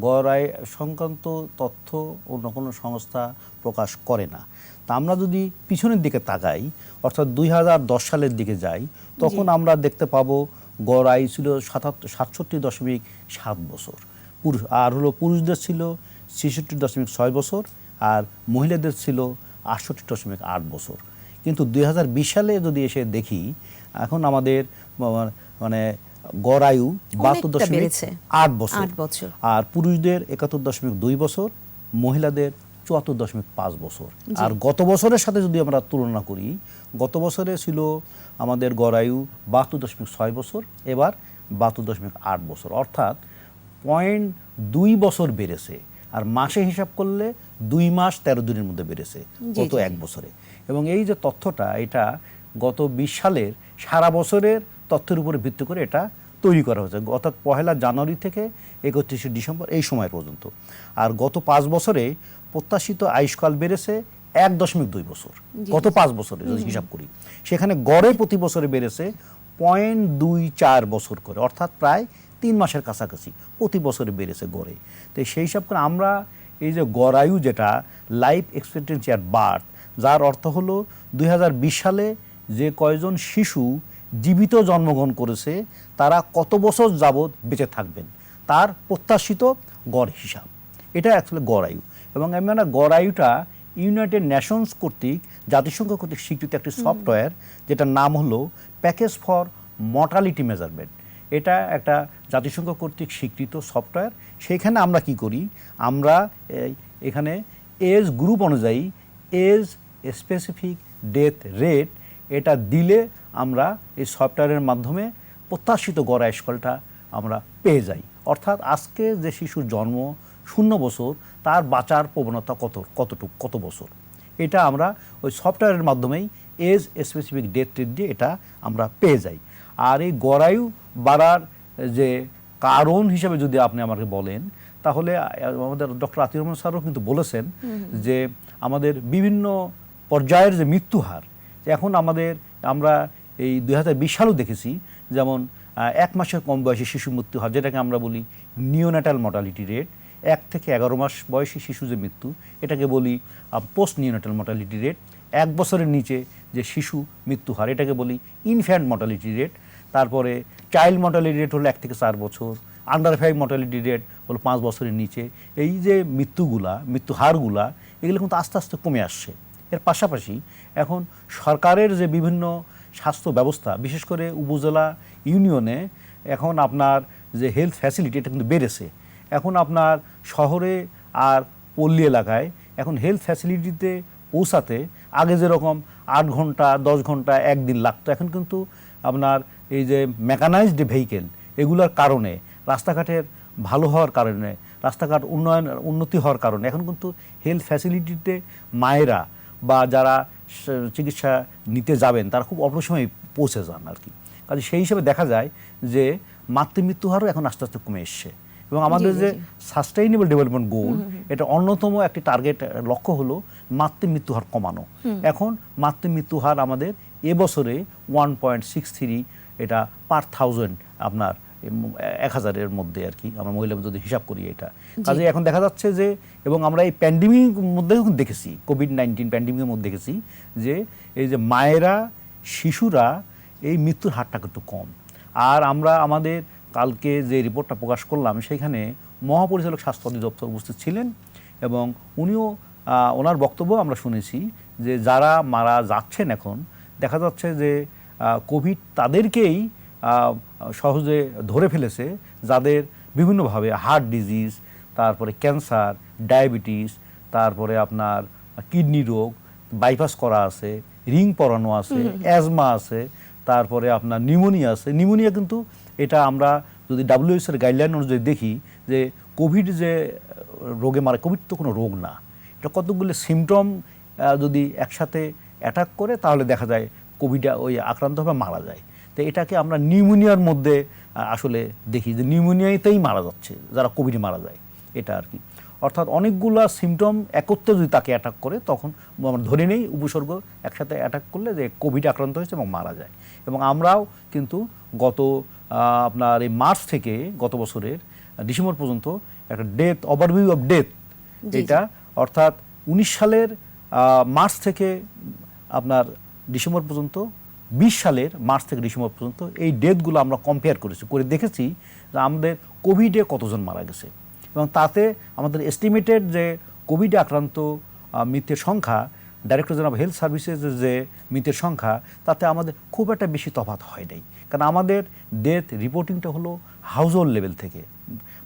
গড় আয় সংক্রান্ত তথ্য অন্য কোনো সংস্থা প্রকাশ করে না। তা আমরা যদি পিছনের দিকে তাকাই, অর্থাৎ 2010 সালের দিকে যাই, তখন আমরা দেখতে পাবো গড় আয়ু ছিল 67.7 বছর, আর পুরুষদের ছিল 66.6 বছর, আর মহিলাদের ছিল 68.8 বছর। কিন্তু 2020 সালে যদি এসে দেখি, এখন আমাদের মানে গড় আয়ু 72.8 বছর, আর পুরুষদের 71.2 বছর, মহিলাদের 74.5 বছর। আর গত বছরের সাথে যদি আমরা তুলনা করি, গত বছরে ছিল আমাদের গড় আয়ু 72.6 বছর, এবার 72.8 বছর, অর্থাৎ 0.2 বছর বেড়েছে। আর মাসে হিসাব করলে 2 মাস 13 দিনের মধ্যে বেড়েছে গত এক বছরে। এবং এই যে তথ্যটা, এটা গত 20 সালের সারা বছরের তথ্যের উপরে ভিত্তি করে এটা তৈরি করা হয়েছে, অর্থাৎ 1 জানুয়ারি থেকে 31 ডিসেম্বর এই সময় পর্যন্ত। আর গত 5 বছরে প্রত্যাশিত আয়ুষ্কাল বেড়েছে 1.2 বছর, গত 5 বছরে যদি হিসাব করি, সেখানে গড়ে প্রতি বছরে বেড়েছে 0.24 বছর করে, অর্থাৎ প্রায় 3 মাসের কাছাকাছি প্রতি বছরে বেড়েছে গড়ে। তো সেই হিসাব করে আমরা এই যে গড় আয়ু, যেটা লাইফ এক্সপেক্টেন্সি অ্যাট বার্থ, যার অর্থ হলো 2020 সালে যে কয়জন শিশু জীবিত জন্মগ্রহণ করেছে তারা কত বছর যাবৎ বেঁচে থাকবেন, তার প্রত্যাশিত গড় হিসাব, এটা অ্যাকচুয়ালি গড় আয়ু। এবং আমরা গড় আয়ুটা ইউনাইটেড নেশনস কর্তৃক, জাতিসংঘ কর্তৃক স্বীকৃত একটি সফটওয়্যার, যেটার নাম হলো প্যাকেজ ফর মর্টালিটি মেজারমেন্ট। এটা একটা জাতিসংঘ কর্তৃক স্বীকৃত সফটওয়্যার। সেইখানে আমরা কি করি, আমরা এখানে এজ গ্রুপ অনুযায়ী এজ স্পেসিফিক ডেথ রেট এটা দিলে আমরা এই সফটওয়্যারের মাধ্যমে প্রত্যাশিত গড় আয়ুষ্কালটা আমরা পেয়ে যাই। অর্থাৎ আজকে যে শিশুর জন্ম 0 বছর, তার বাঁচার প্রবণতা কত বছর, এটা আমরা ওই সফটওয়্যারের মাধ্যমেই এজ স্পেসিফিক ডেথ রেট দিয়ে এটা আমরা পেয়ে যাই। আর এই গড় আয়ু বাড়ার যে কারণ হিসেবে যদি আপনি আমাকে বলেন, তাহলে আমাদের ডক্টর আতিউর রহমান স্যারও কিন্তু বলেছেন যে আমাদের বিভিন্ন পর্যায়ের যে মৃত্যু হার, এখন আমরা এই 2020 সালেও দেখেছি, যেমন 1 মাসের কম বয়সী শিশু মৃত্যু হার, যেটাকে আমরা বলি নিওন্যাটাল মর্টালিটি রেট, 1 থেকে 11 মাস বয়সী শিশু যে মৃত্যু, এটাকে বলি পোস্ট নিওন্যাটাল মর্টালিটি রেট। 1 বছরের নিচে যে শিশু মৃত্যু হার, এটাকে বলি ইনফ্যান্ট মর্টালিটি রেট। তারপরে চাইল্ড মর্টালিটি রেট হলো 1 থেকে 4 বছর, আন্ডার 5 মর্টালিটি রেট হলো 5 বছরের নিচে। এই যে মৃত্যু হারগুলা, এগুলো কিন্তু আস্তে আস্তে কমে আসছে। এর পাশাপাশি এখন সরকারের যে বিভিন্ন স্বাস্থ্য ব্যবস্থা, বিশেষ করে উপজেলা ইউনিয়নে এখন আপনার যে হেলথ ফ্যাসিলিটি, এটা কিন্তু বেড়েছে। এখন আপনার শহরে আর পল্লী এলাকায় এখন হেলথ ফ্যাসিলিটিতে পৌঁছাতে আগে যেরকম 8 ঘন্টা 10 ঘন্টা একদিন লাগতো, এখন কিন্তু আপনার এই যে মেকানাইজড ভেহিকেল, এগুলোর কারণে, রাস্তাঘাটের ভালো হওয়ার কারণে, রাস্তাঘাট উন্নতি হওয়ার কারণে এখন কিন্তু হেলথ ফ্যাসিলিটিতে মায়েরা বা যারা চিকিৎসা নিতে যাবেন তারা খুব অল্প সময়ে পৌঁছে যান আর কি। কাজে সেই হিসেবে দেখা যায় যে মাতৃমৃত্যু হারও এখন আস্তে আস্তে কমে এসছে। এবং আমাদের যে সাস্টেইনেবল ডেভেলপমেন্ট গোল, এটা অন্যতম একটি টার্গেট, লক্ষ্য হলো মাতৃমৃত্যু হার কমানো। এখন মাতৃমৃত্যু হার আমাদের এবছরে 1.63 এটা পার 1000, আপনার 1000-এর মধ্যে আর কি, আমরা মহিলা যদি হিসাব করি এটা। কাজে এখন দেখা যাচ্ছে যে, এবং আমরা এই প্যান্ডেমিক মধ্যেও দেখেছি, কোভিড-19 প্যান্ডেমিকের মধ্যে দেখেছি যে এই যে মায়েরা, শিশুরা, এই মৃত্যুর হারটা একটু কম। আর আমরা আমাদের কালকে যে রিপোর্টটা প্রকাশ করলাম, সেখানে মহাপরিচালক স্বাস্থ্য অধিদপ্তর উপস্থিত ছিলেন এবং উনিও ওনার বক্তব্য আমরা শুনেছি যে যারা মারা যাচ্ছেন এখন, দেখা যাচ্ছে যে কোভিড তাদেরকেই সহজে ধরে ফেলেছে, যাদের বিভিন্নভাবে হার্ট ডিজিজ, তারপরে ক্যান্সার, ডায়াবেটিস, তারপরে আপনার কিডনি রোগ, বাইপাস করা আছে, রিং পরানো আছে, অ্যাজমা আছে, তারপরে আপনার নিউমোনিয়া আছে। নিউমোনিয়া কিন্তু এটা আমরা যদি WHO এর গাইডলাইন অনুযায়ী দেখি যে কোভিড যে রোগে মারে, কোভিড তো কোনো রোগ না, এটা কতগুলো সিমটম যদি একসাথে অ্যাটাক করে তাহলে দেখা যায় কোভিডে ওই আক্রান্ত হবে, মারা যায়। তো এটাকে আমরা নিউমোনিয়ার মধ্যে আসলে দেখি যে নিউমোনিয়াতেই মারা যাচ্ছে যারা কোভিডে মারা যায়, এটা আর কি। অর্থাৎ অনেকগুলো সিমটম একত্রে যদি তাকে অ্যাটাক করে, তখন আমরা ধরে নেই উপসর্গ একসাথে অ্যাটাক করলে যে কোভিড আক্রান্ত হয়েছে এবং মারা যায়। এবং আমরাও কিন্তু গত আপনার এই মার্চ থেকে গত বছরের ডিসেম্বর পর্যন্ত একটা ডেথ ওভারভিউ অফ ডেথ, এটা অর্থাৎ 19 সালের মার্চ থেকে আপনার ডিসেম্বর পর্যন্ত, 20 সালের মার্চ থেকে ডিসেম্বর পর্যন্ত এই ডেথগুলো আমরা কম্পেয়ার করে দেখেছি যে আমাদের কোভিডে কতজন মারা গেছে। এবং তাতে আমাদের এস্টিমেটেড যে কোভিডে আক্রান্ত মৃতের সংখ্যা, ডাইরেক্টর জেনারেল হেলথ সার্ভিসেসের যে মৃতের সংখ্যা, তাতে আমাদের খুব একটা বেশি তফাৎ হয় নাই। কারণ আমাদের ডেথ রিপোর্টিংটা হলো হাউস হোল্ড লেভেল থেকে,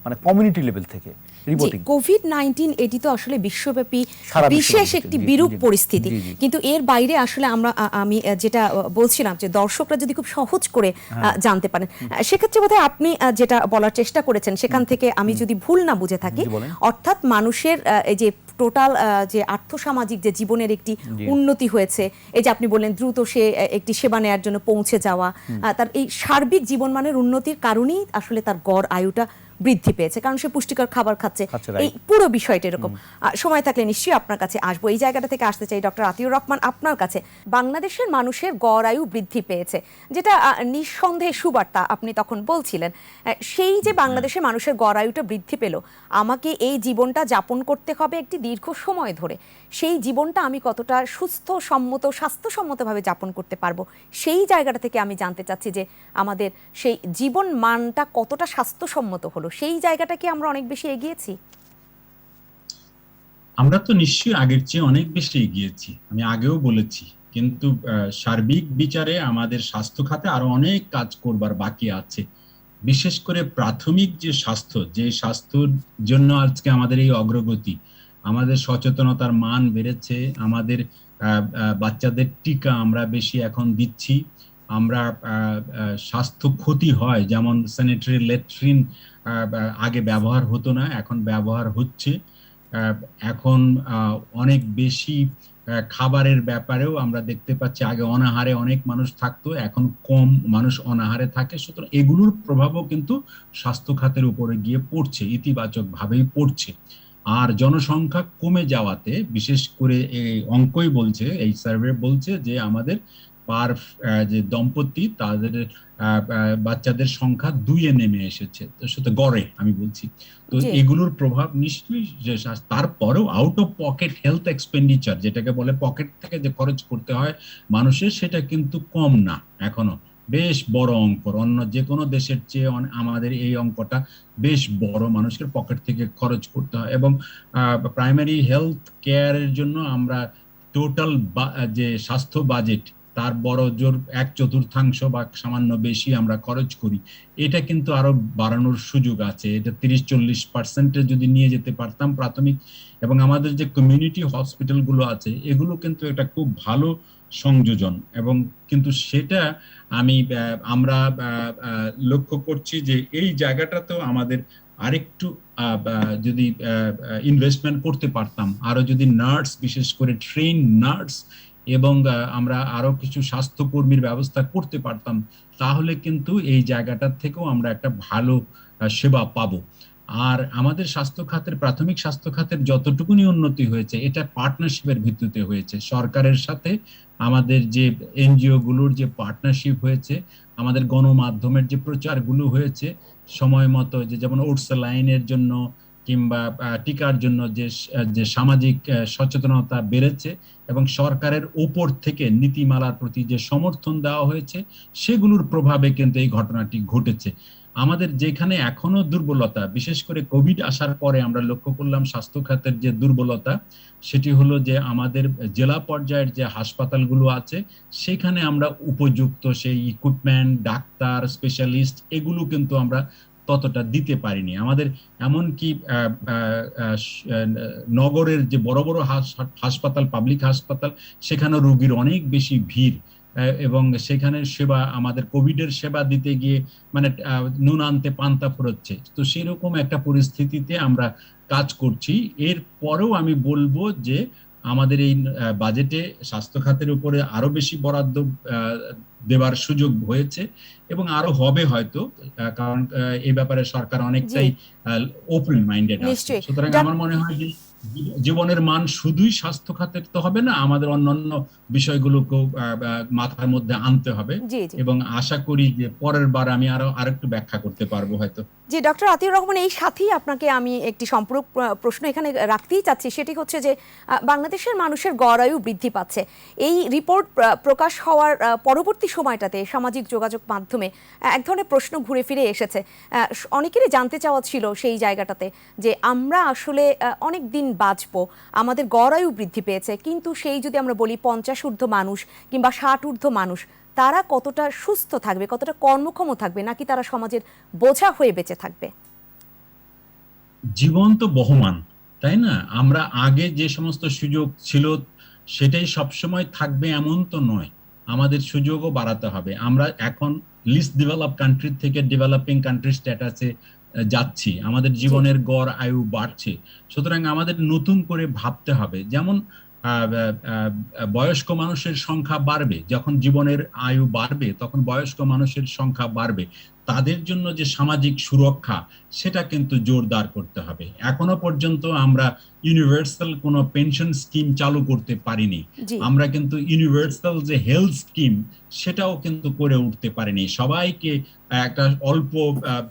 মানে কমিউনিটি লেভেল থেকে রিপোর্টিং। কোভিড-19 এটি তো আসলে বিশ্বব্যাপী সারা বিশেষ বিশ্বব্যাপী, একটি জি, বিরূপ জি, পরিস্থিতি, জি, জি। কিন্তু এর বাইরে আসলে আমি যেটা বলছিলাম যে দর্শকরা যদি খুব সহজ করে জানতে পারেন, সেক্ষেত্রে বোধহয় আপনি যেটা বলার চেষ্টা করেছেন সেখান থেকে আমি যদি ভুল না বুঝে থাকি, জি, বলেন। অর্থাৎ মানুষের এই যে টোটাল যে আর্থসামাজিক যে জীবনের একটি জি। উন্নতি হয়েছে, এই যে আপনি বললেন দ্রুত সে একটি সেবা নেয়ার জন্য পৌঁছে যাওয়া, তার এই সার্বিক জীবনমানের উন্নতির কারণেই আসলে তার গড় আয়ুটা বৃদ্ধি পেয়েছে, কারণ সে পুষ্টিকর খাবার খাচ্ছে। right. এই পুরো বিষয়টা এরকম। সময় থাকলে নিশ্চয়ই আপনার কাছে আসবো। এই জায়গাটা থেকে আসতে চাই ডক্টর আতিউর রহমান আপনার কাছে। বাংলাদেশের মানুষের গড় আয়ু বৃদ্ধি পেয়েছে, যেটা নিঃসন্দেহে সুবার্তা আপনি তখন বলছিলেন। সেই যে বাংলাদেশের মানুষের গড় আয়ুটা বৃদ্ধি পেল, আমাকে এই জীবনটা যাপন করতে হবে একটি দীর্ঘ সময় ধরে। সেই জীবনটা আমি কতটা স্বাস্থ্যসম্মতভাবে যাপন করতে পারবো, সেই জায়গাটা থেকে আমি জানতে চাচ্ছি যে আমাদের সেই জীবন মানটা কতটা স্বাস্থ্যসম্মত হলো, সেই জায়গাটা কি আমরা অনেক বেশি এগিয়েছি? আমরা তো নিশ্চয়ই আগের চেয়ে অনেক বেশি এগিয়েছি, আমি আগেও বলেছি, কিন্তু সার্বিক বিচারে আমাদের স্বাস্থ্য খাতে আরো অনেক কাজ করবার বাকি আছে। বিশেষ করে প্রাথমিক যে স্বাস্থ্যর জন্য আজকে আমাদের এই অগ্রগতি, আমাদের সচেতনতার মান বেড়েছে, আমাদের বাচ্চাদের টিকা আমরা বেশি এখন দিচ্ছি, আমরা স্বাস্থ্য ক্ষতি হয় যেমন স্যানিটারি ল্যাট্রিন আগে ব্যবহার হতো না, এখন ব্যবহার হচ্ছে। এখন অনেক বেশি খাবারের ব্যাপারেও আমরা দেখতে পাচ্ছি, আগে অনাহারে অনেক মানুষ থাকতো, এখন কম মানুষ অনাহারে থাকে। সুতরাং এগুলোর প্রভাবও কিন্তু স্বাস্থ্য খাতের উপরে গিয়ে পড়ছে, ইতিবাচক ভাবেই পড়ছে। আর জনসংখ্যা কমে যাওয়াতে, বিশেষ করে এই অঙ্কই বলছে, এই সার্ভে বলছে যে আমাদের যে দম্পতি তাদের বাচ্চাদের সংখ্যা 2-এ নেমে এসেছে, সেটা গড়ে আমি বলছি। তো এগুলোর প্রভাব নিশ্চয়ই, যে তারপরেও out of pocket health expenditure, যেটাকে বলে পকেট থেকে যে খরচ করতে হয় মানুষের, সেটা কিন্তু কম না, এখনো বেশ বড় অঙ্ক। অন্য যে কোনো দেশের চেয়ে আমাদের এই অঙ্কটা বেশ বড়, মানুষের পকেট থেকে খরচ করতে হয়। এবং প্রাইমারি হেলথ কেয়ারের জন্য আমরা টোটাল যে স্বাস্থ্য বাজেট তার বড় জোর 1/4 বা সামান্য বেশি আমরা খরচ করি। এটা কিন্তু আরো বাড়ানোর সুযোগ আছে, এটা 30-40% যদি নিয়ে যেতে পারতাম প্রাথমিক। এবং আমাদের যে কমিউনিটি হসপিটাল গুলো আছে, এগুলো কিন্তু একটা খুব ভালো সংযোজন, এবং কিন্তু সেটা আমরা লক্ষ্য করছি যে এই জায়গাটাতেও আমাদের আরেকটু যদি ইনভেস্টমেন্ট করতে পারতাম, আরো যদি নার্স, বিশেষ করে ট্রেন নার্স এবং আমরা আরো কিছু স্বাস্থ্যকর্মীর ব্যবস্থা করতে পারতাম, তাহলে কিন্তু এই জায়গাটার থেকেও আমরা একটা ভালো সেবা পাবো। আর আমাদের স্বাস্থ্য খাতের, প্রাথমিক স্বাস্থ্য খাতের যতটুকুনি উন্নতি হয়েছে, এটা পার্টনারশিপের ভিত্তিতে হয়েছে। সরকারের সাথে আমাদের যে এনজিও গুলোর যে পার্টনারশিপ হয়েছে, আমাদের গণমাধ্যমের যে প্রচারগুলো হয়েছে সময় মতো, যেমন ওটস লাইনের জন্য কিংবা টিকার জন্য যে সামাজিক সচেতনতা বেড়েছে, এবং সরকারের উপর থেকে নীতিমালার প্রতি যে সমর্থন দেওয়া হয়েছে, সেগুলোর প্রভাবে কিন্তু এই ঘটনাটি ঘটেছে। আমাদের যেখানে এখনো দুর্বলতা, বিশেষ করে কোভিড আসার পরে আমরা লক্ষ্য করলাম স্বাস্থ্য খাতের যে দুর্বলতা, সেটি হলো যে আমাদের জেলা পর্যায়ের যে হাসপাতালগুলো আছে, সেখানে আমরা উপযুক্ত সেই ইকুইপমেন্ট, ডাক্তার, স্পেশালিস্ট, এগুলো কিন্তু আমরা ততটা দিতে পারিনি। আমাদের এমনকি নগরের যে বড় বড় হাসপাতাল, পাবলিক হাসপাতাল, সেখানে রোগীর অনেক বেশি ভিড়, এবং সেখানে সেবা, আমাদের কোভিডের সেবা দিতে গিয়ে মানে নুন আনতে পান্তা ফুরোচ্ছে। তো সেরকম একটা পরিস্থিতিতে আমরা কাজ করছি। এর পরেও আমি বলবো যে আমাদের এই বাজেটে স্বাস্থ্য খাতের উপরে আরো বেশি বরাদ্দ দেবার সুযোগ হয়েছে, এবং আরো হবে হয়তো, কারণ এই ব্যাপারে সরকার অনেকটাই ওপেন মাইন্ডেড আছে। সুতরাং আমার মনে হয় যে জীবনের মান শুধুই স্বাস্থ্য খাতের তো হবে না, আমাদের অন্যান্য বিষয়গুলোকেও মাথার মধ্যে আনতে হবে। এবং আশা করি যে পরের বার আমি আরেকটু ব্যাখ্যা করতে পারবো হয়তো। জি ডক্টর আতিউর রহমান, এই সাথেই আপনাকে আমি একটি সম্পূরক প্রশ্ন এখানে রাখতেই চাচ্ছি, সেটি হচ্ছে যে বাংলাদেশের মানুষের গড় আয়ু বৃদ্ধি পাচ্ছে। এই রিপোর্ট প্রকাশ হওয়ার পরবর্তী সময়টাতে সামাজিক যোগাযোগ মাধ্যমে এক ধরনের প্রশ্ন ঘুরে ফিরে এসেছে। অনেকেরই জানতে চাওয়া ছিল সেই জায়গাটাতে যে আমরা আসলে অনেক দিন বাঁচবো, আমাদের গড় আয়ু বৃদ্ধি পেয়েছে, কিন্তু সেই যদি আমরা বলি 50 ঊর্ধ্ব মানুষ কিংবা 60 ঊর্ধ্ব মানুষ, তারা কতটা সুস্থ থাকবে, কতটা কর্মক্ষম থাকবে, নাকি তারা সমাজের বোঝা হয়ে বেঁচে থাকবে? জীবন তো বহমান, তাই না? আমরা আগে যে সমস্ত সুযোগ ছিল সেটাই সবসময় থাকবে এমন তো নয়, আমাদের সুযোগও বাড়াতে হবে। আমরা এখন লিস্ট ডেভেলপ কান্ট্রি থেকে ডেভেলপিং কান্ট্রি স্ট্যাটাসে যাচ্ছি, আমাদের জীবনের গড় আয়ু বাড়ছে। সুতরাং আমাদের নতুন করে ভাবতে হবে। যেমন বয়স্ক মানুষের সংখ্যা বাড়বে, যখন জীবনের আয়ু বাড়বে তখন বয়স্ক মানুষের সংখ্যা বাড়বে, তাদের জন্য যে সামাজিক সুরক্ষা সেটা কিন্তু জোরদার করতে হবে। এখনো পর্যন্ত আমরা ইউনিভার্সাল কোনো পেনশন স্কিম চালু করতে পারিনি, জি আমরা কিন্তু ইউনিভার্সাল যে হেলথ স্কিম সেটাও কিন্তু করে উঠতে পারিনি। সবাইকে একটা অল্প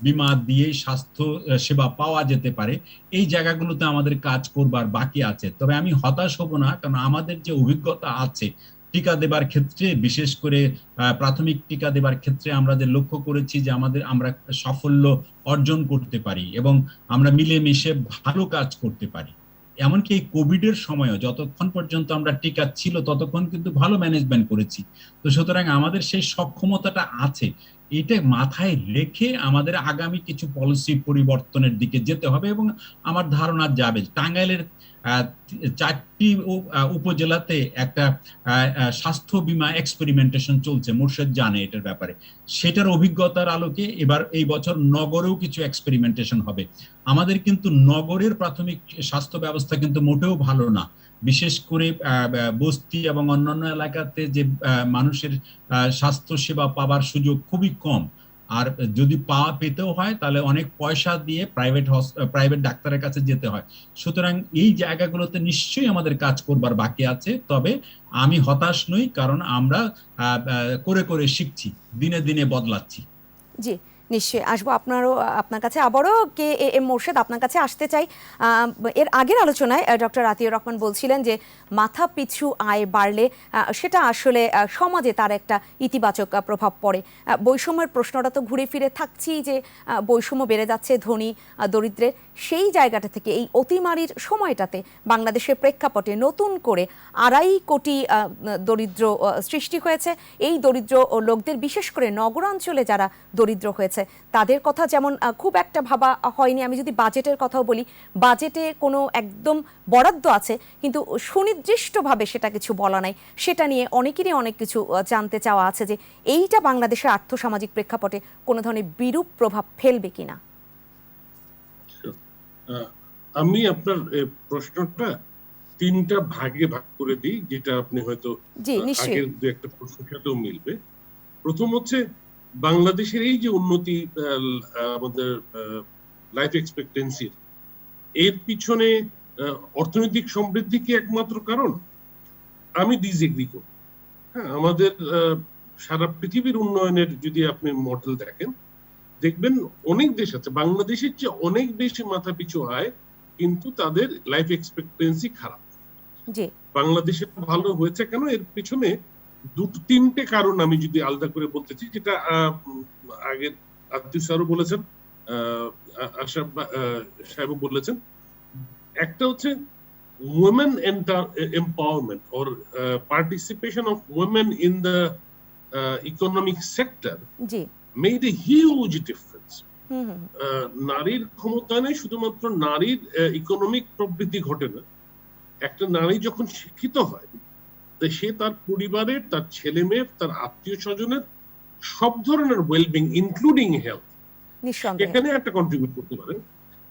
বীমা দিয়ে স্বাস্থ্য সেবা পাওয়া যেতে পারে, এই জায়গাগুলোতে আমাদের কাজ করবার বাকি আছে। তবে আমি হতাশ হব না, কারণ আমাদের যে অভিজ্ঞতা আছে টিকা দেবার ক্ষেত্রে, বিশেষ করে প্রাথমিক টিকা দেবার ক্ষেত্রে আমরা যে লক্ষ্য করেছি যে আমরা সাফল্য অর্জন করতে পারি এবং আমরা মিলেমিশে ভালো কাজ করতে পারি। এমনকি এই কোভিড এর সময়ও যতক্ষণ পর্যন্ত আমরা টিকা ছিল ততক্ষণ কিন্তু ভালো ম্যানেজমেন্ট করেছি। তো সুতরাং আমাদের সেই সক্ষমতাটা আছে, এটা মাথায় রেখে আমাদের আগামী কিছু পলিসি পরিবর্তনের দিকে যেতে হবে এবং আমার ধারণা যাবে। টাঙ্গাইলের 4টি উপজেলাতে একটা স্বাস্থ্য বীমা এক্সপেরিমেন্টেশন চলছে, মোর্শেদ জানে এটার ব্যাপারে। সেটার অভিজ্ঞতার আলোকে এবার এই বছর নগরেও কিছু এক্সপেরিমেন্টেশন হবে। আমাদের কিন্তু নগরের প্রাথমিক স্বাস্থ্য ব্যবস্থা কিন্তু মোটেও ভালো না, বিশেষ করে বস্তি এবং অন্যান্য এলাকাতে যে মানুষের স্বাস্থ্য সেবা পাবার সুযোগ খুবই কম। আর যদি পেতেও হয় তাহলে অনেক পয়সা দিয়ে প্রাইভেট ডাক্তারের কাছে যেতে হয়। সুতরাং এই জায়গাগুলোতে নিশ্চয়ই আমাদের কাজ করবার বাকি আছে। তবে আমি হতাশ নই, কারণ আমরা করে করে শিখছি, দিনে দিনে বদলাচ্ছি। জি নিশ্চয়ই আসবো আপনার কাছে আবারও। কে এম মোর্শেদ, আপনার কাছে আসতে চাই। এর আগের আলোচনায় ডক্টর আতিয়াউর রহমান বলছিলেন যে মাথা পিছু আয় বাড়লে সেটা আসলে সমাজে তার একটা ইতিবাচক প্রভাব পড়ে। বৈষম্যের প্রশ্নটা তো ঘুরে ফিরে থাকছেই, যে বৈষম্য বেড়ে যাচ্ছে ধনী দরিদ্রের। সেই জায়গাটা থেকে এই অতিমারির সময়টাতে বাংলাদেশের প্রেক্ষাপটে নতুন করে 2.5 কোটি দরিদ্র সৃষ্টি হয়েছে। এই দরিদ্র লোকদের, বিশেষ করে নগরাঞ্চলে যারা দরিদ্র হয়েছে, তাদের কথা যেমন খুব একটা ভাবা হয়নি। আমি যদি বাজেটের কথাও বলি, বাজেটে কোনো একদম বরাদ্দ আছে কিন্তু সুনির্দিষ্টভাবে সেটা কিছু বলা নাই। সেটা নিয়ে অনেকেরই অনেক কিছু জানতে চাওয়া আছে যে এইটা বাংলাদেশের আর্থসামাজিক প্রেক্ষাপটে কোনো ধরনের বিরূপ প্রভাব ফেলবে কিনা। আমি আপনার প্রশ্নটা 3টা ভাগে ভাগ করে দিই, যেটা আপনি হয়তো আগের দু একটা প্রশ্নের সাথেও মিলবে। প্রথম হচ্ছে বাংলাদেশের এই যে উন্নতি, আমাদের লাইফ এক্সপেক্টেন্সির, এর পিছনে অর্থনৈতিক সমৃদ্ধি কি একমাত্র কারণ? আমি ডিসএগ্রি করি। হ্যাঁ, আমাদের সারা পৃথিবীর উন্নয়নের যদি আপনি মডেল দেখেন, দেখবেন অনেক দেশ আছে বাংলাদেশের চেয়ে অনেক বেশি মাথা পিছু আয়, কিন্তু তাদের লাইফ এক্সপেক্টেন্সি খারাপ। বাংলাদেশে ভালো হয়েছে কেন? এর পিছনে 2-3টে কারণ আমি যদি আলাদা করে বলতেছি, যেটা আগে আতিউর স্যারও বলেছেন, আশরাফ সাহেবও বলেছেন। একটা হচ্ছে women empowerment or participation of women in the economic sector made a huge difference. নারীর ক্ষমতায়নে শুধুমাত্র নারীর ইকোনমিক প্রবৃদ্ধি ঘটে না, একটা নারী যখন শিক্ষিত হয় সে তার পরিবারের, তার ছেলে মেয়ের, তার আত্মীয় স্বজনের সব ধরনের ওয়েলবিং ইনক্লুডিং হেলথ এখানে একটা কন্ট্রিবিউট করতে পারে।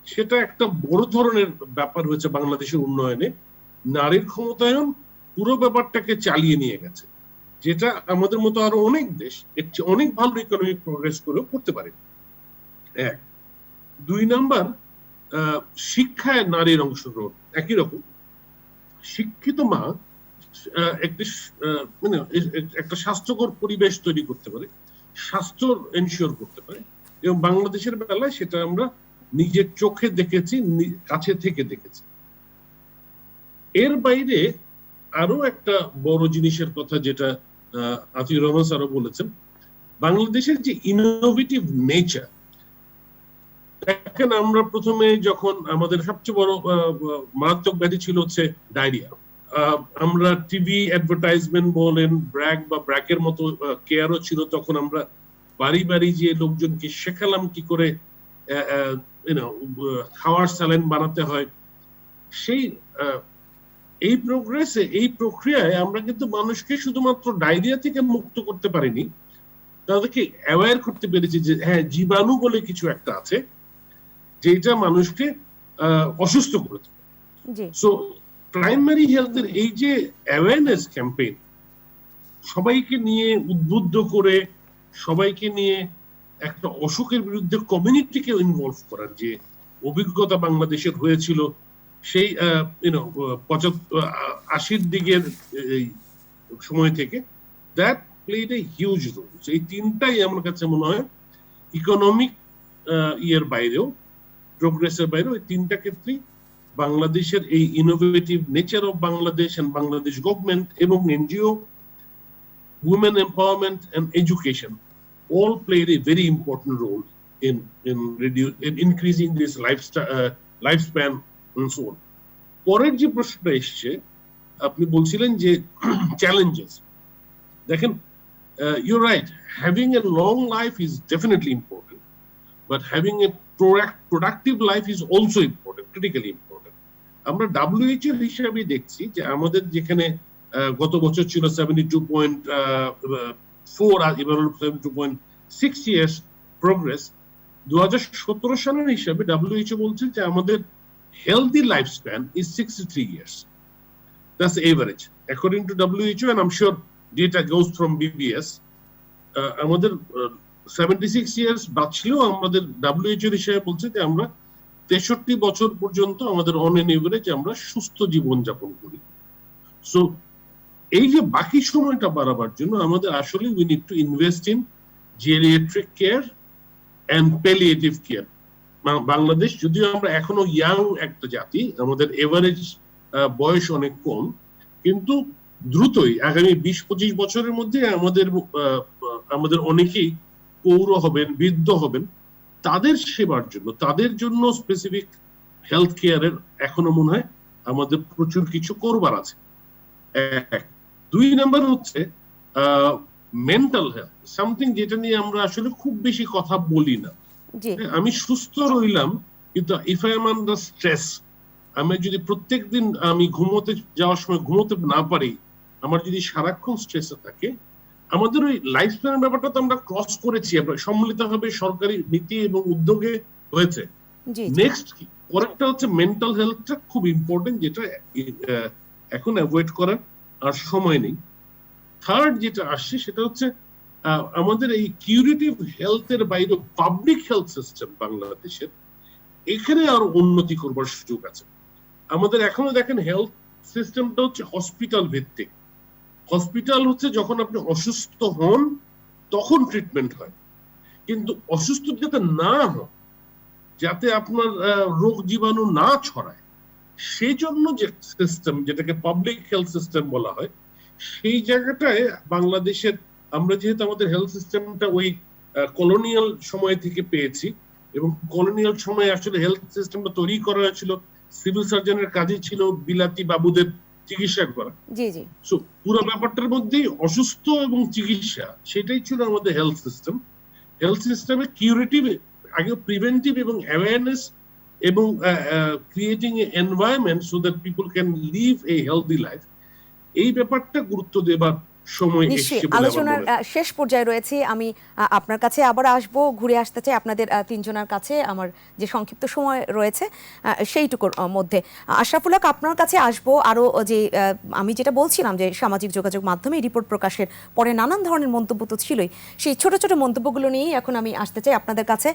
সেটা একটা বড় ধরনের ব্যাপার হয়েছে বাংলাদেশের উন্নয়নে। নারীর ক্ষমতায়ন পুরো ব্যাপারটাকে চালিয়ে নিয়ে গেছে, যেটা আমাদের মতো আরো অনেক দেশ এর চেয়ে অনেক ভালো ইকোনমিক প্রোগ্রেস করেও করতে পারে। 1 2 নাম্বার, শিক্ষায় নারীর অংশগ্রহণ। একই রকম শিক্ষিত মা একটা স্বাস্থ্যকর পরিবেশ তৈরি করতে পারে, স্বাস্থ্য এনশিওর করতে পারে। এবং বাংলাদেশের বেলায় সেটা আমরা নিজের চোখে দেখেছি, কাছে থেকে দেখেছি। এর বাইরে আরো একটা বড় জিনিসের কথা, যেটা আতিউর রহমান স্যারও বলেছেন, বাংলাদেশের যে ইনোভেটিভ নেচার। দেখেন, আমরা প্রথমে যখন আমাদের সবচেয়ে বড় মারাত্মক ব্যাধি ছিল হচ্ছে ডায়রিয়া, আমরা টিভি অ্যাডভার্টাইজমেন্ট বলেন, ব্র্যাক বা ব্র্যাকের মতো কেয়ারও ছিল, তখন আমরা বাড়ি বাড়ি যে লোকজনকে শেখালাম কি করে খাওয়ার স্যালাইন বানাতে হয়, সেই এই প্রোগ্রেসে, এই প্রক্রিয়ায় আমরা কিন্তু মানুষকে শুধুমাত্র ডায়রিয়া থেকে মুক্ত করতে পারিনি, তাদেরকে অ্যাওয়্যার করতে পেরেছি যে হ্যাঁ, জীবাণু বলে কিছু একটা আছে যেটা মানুষকে অসুস্থ করে তোলে। জি সো প্রাইমারি হেলথের এই যে অ্যাওয়ারনেস ক্যাম্পেইন, সবাইকে নিয়ে উদ্বুদ্ধ করে, সবাইকে নিয়ে একটা অসুখের বিরুদ্ধে কমিউনিটিকে ইনভলভ করার যে অভিজ্ঞতা বাংলাদেশের হয়েছিল সেই 80-র দিকের এই সময় থেকে, that played a huge role. এই তিনটাই আমার কাছে মনে হয় ইকোনমিক ইয়ের বাইরেও, প্রোগ্রেসের বাইরেও, এই তিনটা ক্ষেত্রেই বাংলাদেশের এই innovative nature of Bangladesh and Bangladesh government এবং NGO, women empowerment and education all played a very important role in increasing this lifespan and so on. পরের যে প্রশ্নটা এসছে, আপনি বলছিলেন যে চ্যালেঞ্জেস, দেখেন, you're right, having a long life is definitely important, but having a productive life is also important, critically important. আমরা WHO এর হিসাবে দেখছি যে আমাদের যেখানে গত বছর ছিল 72.4 আর এবার 72.6 ইয়ার্স প্রোগ্রেস, 2017 সালের হিসাবে WHO বলছে যে আমাদের healthy lifespan is 63 years. That's the average according to WHO, and I'm sure data goes from BBS. আমাদের 76 ইয়ার্স বাঁচলেও আমাদের WHO এর হিসাবে বলছে যে আমরা 63 বছর পর্যন্ত আমাদের অন এন এভারেজ আমরা সুস্থ জীবন যাপন করি। সো এই যে বাকি সময়টা বাড়াবার জন্য আমাদের আসলে we need to invest in geriatric care and palliative care. Bangladesh যদিও আমরা এখনো ইয়াং একটা জাতি, আমাদের এভারেজ বয়স অনেক কম, কিন্তু দ্রুতই আগামী 20-25 বছরের মধ্যে আমাদের অনেকেই পৌর হবেন, বৃদ্ধ হবেন। তাদের সেবার জন্য, তাদের জন্য স্পেসিফিক হেলথ কেয়ারের এখনো মনে হয় আমাদের প্রচুর কিছু করবার আছে। এক, 2 নাম্বার হচ্ছে মেন্টাল হেলথ, সামথিং যেটা নিয়ে আমরা আসলে খুব বেশি কথা বলি না। আমি সুস্থ রইলাম, কিন্তু if I am under stress, আমি যদি প্রত্যেকদিন আমি ঘুমোতে যাওয়ার সময় ঘুমোতে না পারি, আমার যদি সারাক্ষণ স্ট্রেসে থাকে, আমাদের ওই লাইফ স্প্যানের ব্যাপারটা তো আমরা ক্রস করেছি, সম্মিলিতভাবে সরকারি নীতি এবং উদ্যোগে হয়েছে। নেক্সট কি, পরেরটা হচ্ছে মেন্টাল হেলথটা খুব ইম্পর্টেন্ট, যেটা এখন অ্যাভয়েড করার আর সময় নেই। থার্ড যেটা আসছে সেটা হচ্ছে আমাদের এই কিউরেটিভ হেলথের বাইরে পাবলিক হেলথ সিস্টেম বাংলাদেশের, এখানে আরো উন্নতি করবার সুযোগ আছে। আমাদের এখনো দেখেন হেলথ সিস্টেমটা হচ্ছে হসপিটাল ভিত্তিক। হসপিটাল হচ্ছে যখন আপনি অসুস্থ হন তখন ট্রিটমেন্ট হয়, কিন্তু অসুস্থ যাতে না হন, যাতে আপনার রোগ জীবাণু না ছড়ায়, সেই জন্য যে সিস্টেম, যেটাকে পাবলিক হেলথ সিস্টেম বলা হয়, সেই জায়গাটায় বাংলাদেশের, আমরা যেহেতু আমাদের হেলথ সিস্টেমটা ওই কলোনিয়াল সময় থেকে পেয়েছি, এবং কলোনিয়াল সময়ে আসলে হেলথ সিস্টেমটা তৈরি করা হয়েছিল, সিভিল সার্জনের কাজই ছিল বিলাতি বাবুদের চিকিৎসা করা। জি জি। সো পুরো ব্যাপারটার মধ্যেই অসুস্থ এবং চিকিৎসা, সেটাই ছিল আমাদের হেলথ সিস্টেম। হেলথ সিস্টেমে কিউরেটিভ, আগে প্রিভেন্টিভ এবং অ্যাওয়ারনেস এবং creating a environment so that people can live a healthy life, এই ব্যাপারটা গুরুত্ব দেবার সময় এসেছে। আলোচনার শেষ পর্যায়ে রয়েছে, আমি আপনার কাছে আবার আসবো, ঘুরে আসতে চাই আপনাদের তিনজনের কাছে, আমার যে সংক্ষিপ্ত সময় রয়েছে সেইটুকুর মধ্যে। আশরাফুল হক, আপনার কাছে আসবো। আরও যে আমি যেটা বলছিলাম যে সামাজিক যোগাযোগ মাধ্যমে রিপোর্ট প্রকাশের পরে নানান ধরনের মন্তব্য তো ছিলই, সেই ছোট ছোট মন্তব্যগুলো নিয়েই এখন আমি আসতে চাই আপনাদের কাছে।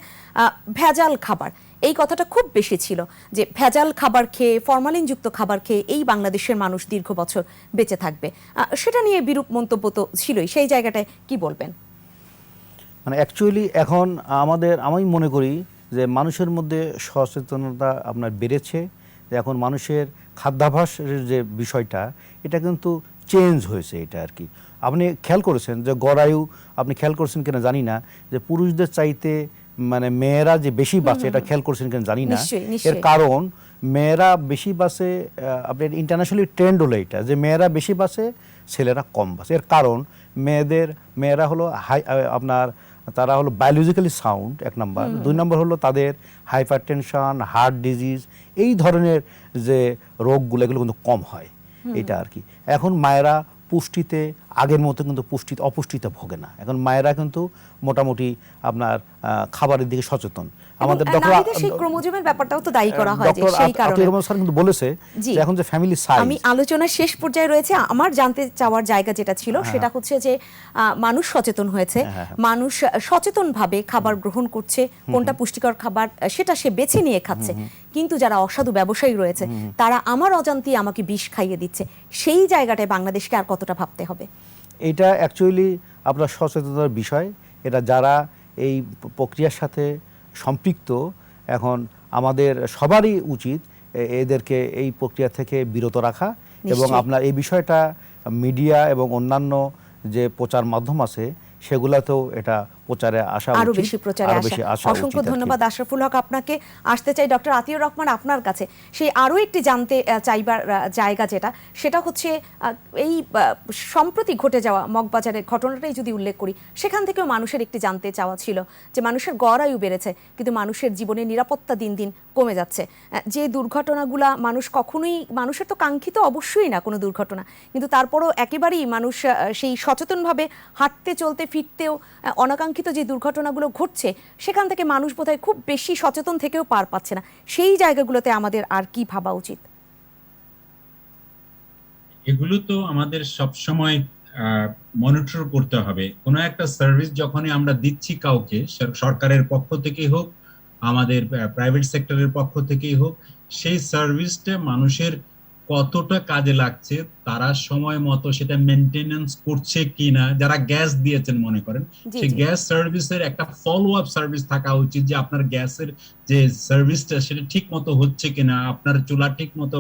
ভেজাল খাবার, এই কথাটা খুব বেশি ছিল যে ভেজাল খাবার খেয়ে, ফরমালিনযুক্ত খাবার খেয়ে এই বাংলাদেশের মানুষ দীর্ঘ বছর বেঁচে থাকবে, সেটা নিয়ে বিরূপ মন্তব্য তো ছিলই। সেই জায়গাটায় কি বলবেন? মানে অ্যাকচুয়ালি এখন আমি মনে করি যে মানুষের মধ্যে সচেতনতা আপনার বেড়েছে, যে এখন মানুষের খাদ্যাভ্যাসের যে বিষয়টা, এটা কিন্তু চেঞ্জ হয়েছে। এটা আর কি আপনি খেয়াল করেছেন যে গড়ায়ু, আপনি খেয়াল করেছেন কিনা জানি না, যে পুরুষদের চাইতে মানে মেয়েরা যে বেশি বাঁচে, এটা খেয়াল করছেন কিনা জানি না। এর কারণ মেয়েরা বেশি বাঁচে, আপনার ইন্টারন্যাশনালি ট্রেন্ড হলো এটা, যে মেয়েরা বেশি বাঁচে, ছেলেরা কম বাঁচে। এর কারণ মেয়েরা হলো আপনার তারা হলো বায়োলজিক্যালি সাউন্ড, এক নাম্বার। 2 নম্বর হলো তাদের হাইপার টেনশন, হার্ট ডিজিজ, এই ধরনের যে রোগগুলো এগুলো কিন্তু কম হয়, এটা আর কি। এখন মায়েরা পুষ্টিতে আগের মতো কিন্তু অপুষ্টিতে ভোগে না। এখন মায়েরা কিন্তু মোটামুটি আপনার খাবারের দিকে সচেতন। আমাদের নারীদের সেই ক্রোমোজোমের ব্যাপারটাও তো দায়ী করা হয় যে সেই কারণে স্যার কিন্তু বলেছে যে এখন যে ফ্যামিলি সাইজ, আমি আলোচনার শেষ পর্যায়ে রয়েছে। আমার জানতে চাওয়ার জায়গা যেটা ছিল সেটা হচ্ছে যে মানুষ সচেতন হয়েছে, মানুষ সচেতনভাবে খাবার গ্রহণ করছে, কোনটা পুষ্টিকর খাবার সেটা সে বেছে নিয়ে খাচ্ছে, কিন্তু যারা অসাধু ব্যবসায়ী রয়েছে তারা আমার অজান্তেই আমাকে বিষ খাইয়ে দিচ্ছে। সেই জায়গাটায় বাংলাদেশকে আর কতটা ভাবতে হবে? এটা অ্যাকচুয়ালি আপনার সচেতনতার বিষয়। এটা যারা এই প্রক্রিয়ার সাথে সম্পৃক্ত, এখন আমাদের সবারই উচিত এদেরকে এই প্রক্রিয়া থেকে বিরত রাখা, এবং আপনার এই বিষয়টা মিডিয়া এবং অন্যান্য যে প্রচার মাধ্যম আছে সেগুলাতেও এটা প্রচারে আসা উচিত, আরো বেশি প্রচারে আসা। অসংখ্য ধন্যবাদ আশরাফুল হক আপনাকে। আসতে চাই ডক্টর আতিউর রহমান আপনার কাছে। সেই আরো একটি জানতে চাইবার জায়গা সেটা হচ্ছে এই সম্প্রতি ঘটে যাওয়া মগবাজারের ঘটনাটাই যদি উল্লেখ করি, সেখান থেকেও মানুষের একটি জানতে চাওয়া ছিল যে মানুষের গড় আয়ু বেড়েছে কিন্তু মানুষের জীবনের নিরাপত্তা দিন দিন কমে যাচ্ছে। যে দুর্ঘটনাগুলা মানুষের তো কাঙ্ক্ষিত অবশ্যই না কোনো দুর্ঘটনা, কিন্তু তারপরও একেবারেই মানুষ সেই সচেতনভাবে হাঁটতে চলতে ফিরতেও অনাকাঙ্ক্ষিত যে দুর্ঘটনাগুলো ঘটছে সেখান থেকে মানুষ বোধহয় খুব বেশি সচেতন থেকেও পার পাচ্ছে না। সেই জায়গাগুলোতে আমাদের আর কি ভাবা উচিত? এগুলো তো আমাদের সব সময় মনিটর করতে হবে। কোনো একটা সার্ভিস যখনই আমরা দিচ্ছি কাউকে, সরকারের পক্ষ থেকেই হোক, আমাদের প্রাইভেট সেক্টরের পক্ষ থেকেই হোক, সেই সার্ভিসটা মানুষের কতটা কাজে লাগছে, তারা সময় মতো সেটা মেনটেনেন্স করছে কিনা। যারা গ্যাস দিয়েছেন মনে করেন, সেই গ্যাস সার্ভিসের একটা ফলো আপ সার্ভিস থাকা উচিত, যে আপনার গ্যাসের যে সার্ভিসটা সেটা ঠিক মতো হচ্ছে কিনা, আপনার চুলা ঠিক মতো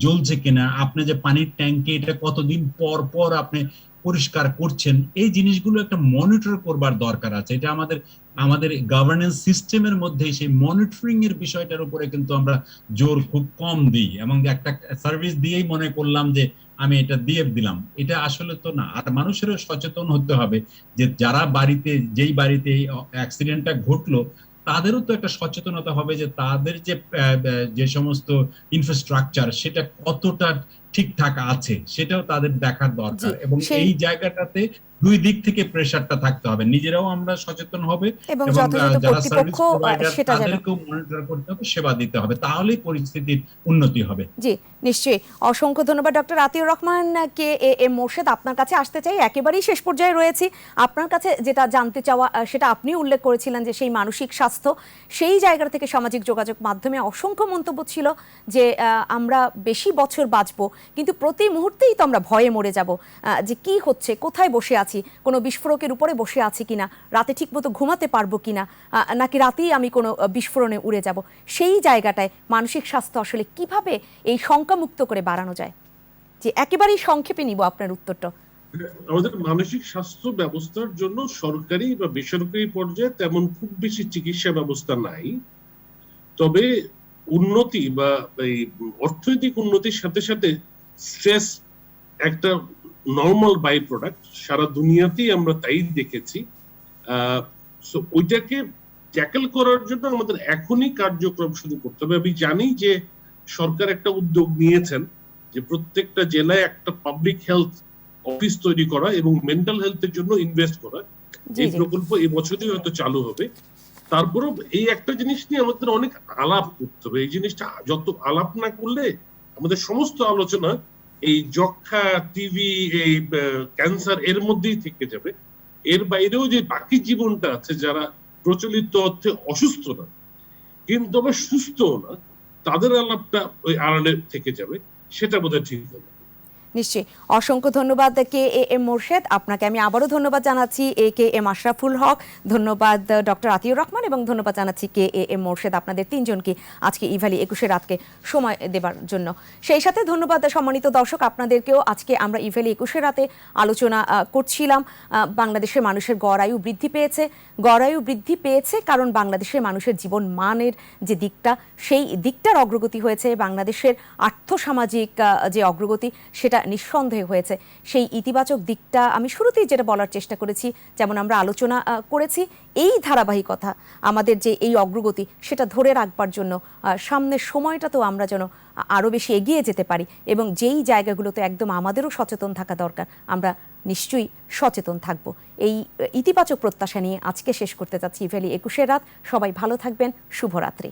জ্বলছে কিনা, আপনি যে পানির ট্যাঙ্কি এটা কতদিন পর পর আপনি পরিষ্কার করছেন, এই জিনিসগুলো একটা মনিটর করবার দরকার আছে। এটা আমাদের গভর্নেন্স সিস্টেমের মধ্যে সেই মনিটরিং এর বিষয়টার উপরে কিন্তু আমরা জোর খুব কম দিই, এবং একটা সার্ভিস দিয়েই মনে করলাম যে আমি এটা দিয়ে দিলাম, এটা আসলে তো না। আর মানুষেরও সচেতন হতে হবে যে যারা যেই বাড়িতে এই অ্যাক্সিডেন্টটা ঘটলো তাদেরও তো একটা সচেতনতা হবে যে তাদের যে সমস্ত ইনফ্রাস্ট্রাকচার সেটা কতটা ঠিকঠাক আছে সেটাও তাদের দেখার দরকার। এবং এই জায়গাটাতে দুই দিক থেকে প্রেসারটা থাকতে হবে, নিজেরাও আমরা সচেতন হবে এবং যারা সার্ভিস প্রোভাইডার তাদেরকেও মনিটর করতে হবে, সেবা দিতে হবে, তাহলেই পরিস্থিতির উন্নতি হবে। জি নিশ্চয়ই। অসংখ্য ধন্যবাদ doctor Atiur Rahman. K M Morshed আপনার কাছে আসতে চাই, একেবারেই শেষ পর্যায়ে রয়েছি। আপনার কাছে যেটা জানতে চাওয়া সেটা আপনি উল্লেখ করেছিলেন যে সেই মানসিক স্বাস্থ্য, সেই জায়গা থেকে সামাজিক যোগাযোগ মাধ্যমে অসংখ্য মন্তব্য ছিল যে আমরা বেশি বছর বাঁচবো কিন্তু প্রতি মুহূর্তেই তো আমরা ভয়ে মরে যাব, যে কি হচ্ছে, কোথায় বসে আছি, কোনো বিস্ফোরকের উপরে বসে আছি কিনা, রাতে ঠিকমতো ঘুমাতে পারবো কিনা, নাকি রাতেই আমি কোনো বিস্ফোরণে উড়ে যাব। সেই জায়গাটায় মানসিক স্বাস্থ্য আসলে কিভাবে এই শঙ্কামুক্ত করে বাড়ানো যায়? যে একেবারেই সংক্ষেপে নিব আপনার উত্তরটা। আমাদের মানসিক স্বাস্থ্য ব্যবস্থার জন্য সরকারি বা বেসরকারি পর্যায়ে তেমন খুব বেশি চিকিৎসা ব্যবস্থা নাই। তবে উন্নতি বা এই অর্থনৈতিক উন্নতির সাথে সাথে স্ট্রেস একটা নর্মাল বাই প্রোডাক্ট, সারা দুনিয়াতেই আমরা তাই দেখেছি। ওইটাকে ট্যাকেল করার জন্য আমাদের এখনই কার্যক্রম শুরু করতে হবে। আমি জানি যে সরকার একটা উদ্যোগ নিয়েছেন যে প্রত্যেকটা জেলায় একটা পাবলিক হেলথ অফিস তৈরি করা এবং মেন্টাল হেলথের জন্য ইনভেস্ট করা। এই প্রকল্প এই বছরই হয়তো চালু হবে। তারপরেও এই একটা জিনিস নিয়ে আমাদের অনেক আলাপ করতে হবে। এই জিনিসটা যত আলাপ না করলে আমাদের সমস্ত আলোচনা এই যক্ষা, টিভি, এই ক্যান্সার এর মধ্যেই থেকে যাবে। এর বাইরেও যে বাকি জীবনটা আছে, যারা প্রচলিত অর্থে অসুস্থ না কিন্তু আবার সুস্থ না, তাদের আলাপটা ওই আড়ালে থেকে যাবে, সেটা বোধহয় ঠিক হবে। নিশ্চয়ই। অসংখ্য ধন্যবাদ কে এম মোর্শেদ। আপনাকে আমি আবারও ধন্যবাদ জানাচ্ছি কে এম আশরাফুল হক, ধন্যবাদ ডক্টর আতিউর রহমান এবং ধন্যবাদ জানাচ্ছি কে এম মোর্শেদ, আপনাদের তিনজনকে আজকে ইভালি 21 রাতকে সময় দেবার জন্য। সেই সাথে ধন্যবাদ সম্মানিত দর্শক আপনাদেরকেও। আজকে আমরা ইভালি 21 রাতে আলোচনা করছিলাম বাংলাদেশের মানুষের গড় আয়ু বৃদ্ধি পেয়েছে। গড় আয়ু বৃদ্ধি পেয়েছে কারণ বাংলাদেশের মানুষের জীবন মানের যে দিকটা, সেই দিকটার অগ্রগতি হয়েছে। বাংলাদেশের আর্থসামাজিক যে অগ্রগতি সেটা নিঃসন্দেহে হয়েছে। সেই ইতিবাচক দিকটা আমি শুরুতেই যেটা বলার চেষ্টা করেছি, যেমন আমরা আলোচনা করেছি, এই ধারাবাহিকতা আমাদের যে এই অগ্রগতি সেটা ধরে রাখবার জন্য সামনের সময়টা তো আমরা যেন আরও বেশি এগিয়ে যেতে পারি, এবং যেই জায়গাগুলোতে একদম আমাদেরও সচেতন থাকা দরকার আমরা নিশ্চয়ই সচেতন থাকব। এই ইতিবাচক প্রত্যাশা নিয়ে আজকে শেষ করতে যাচ্ছি ইভেলি 21 রাত। সবাই ভালো থাকবেন, শুভরাত্রি।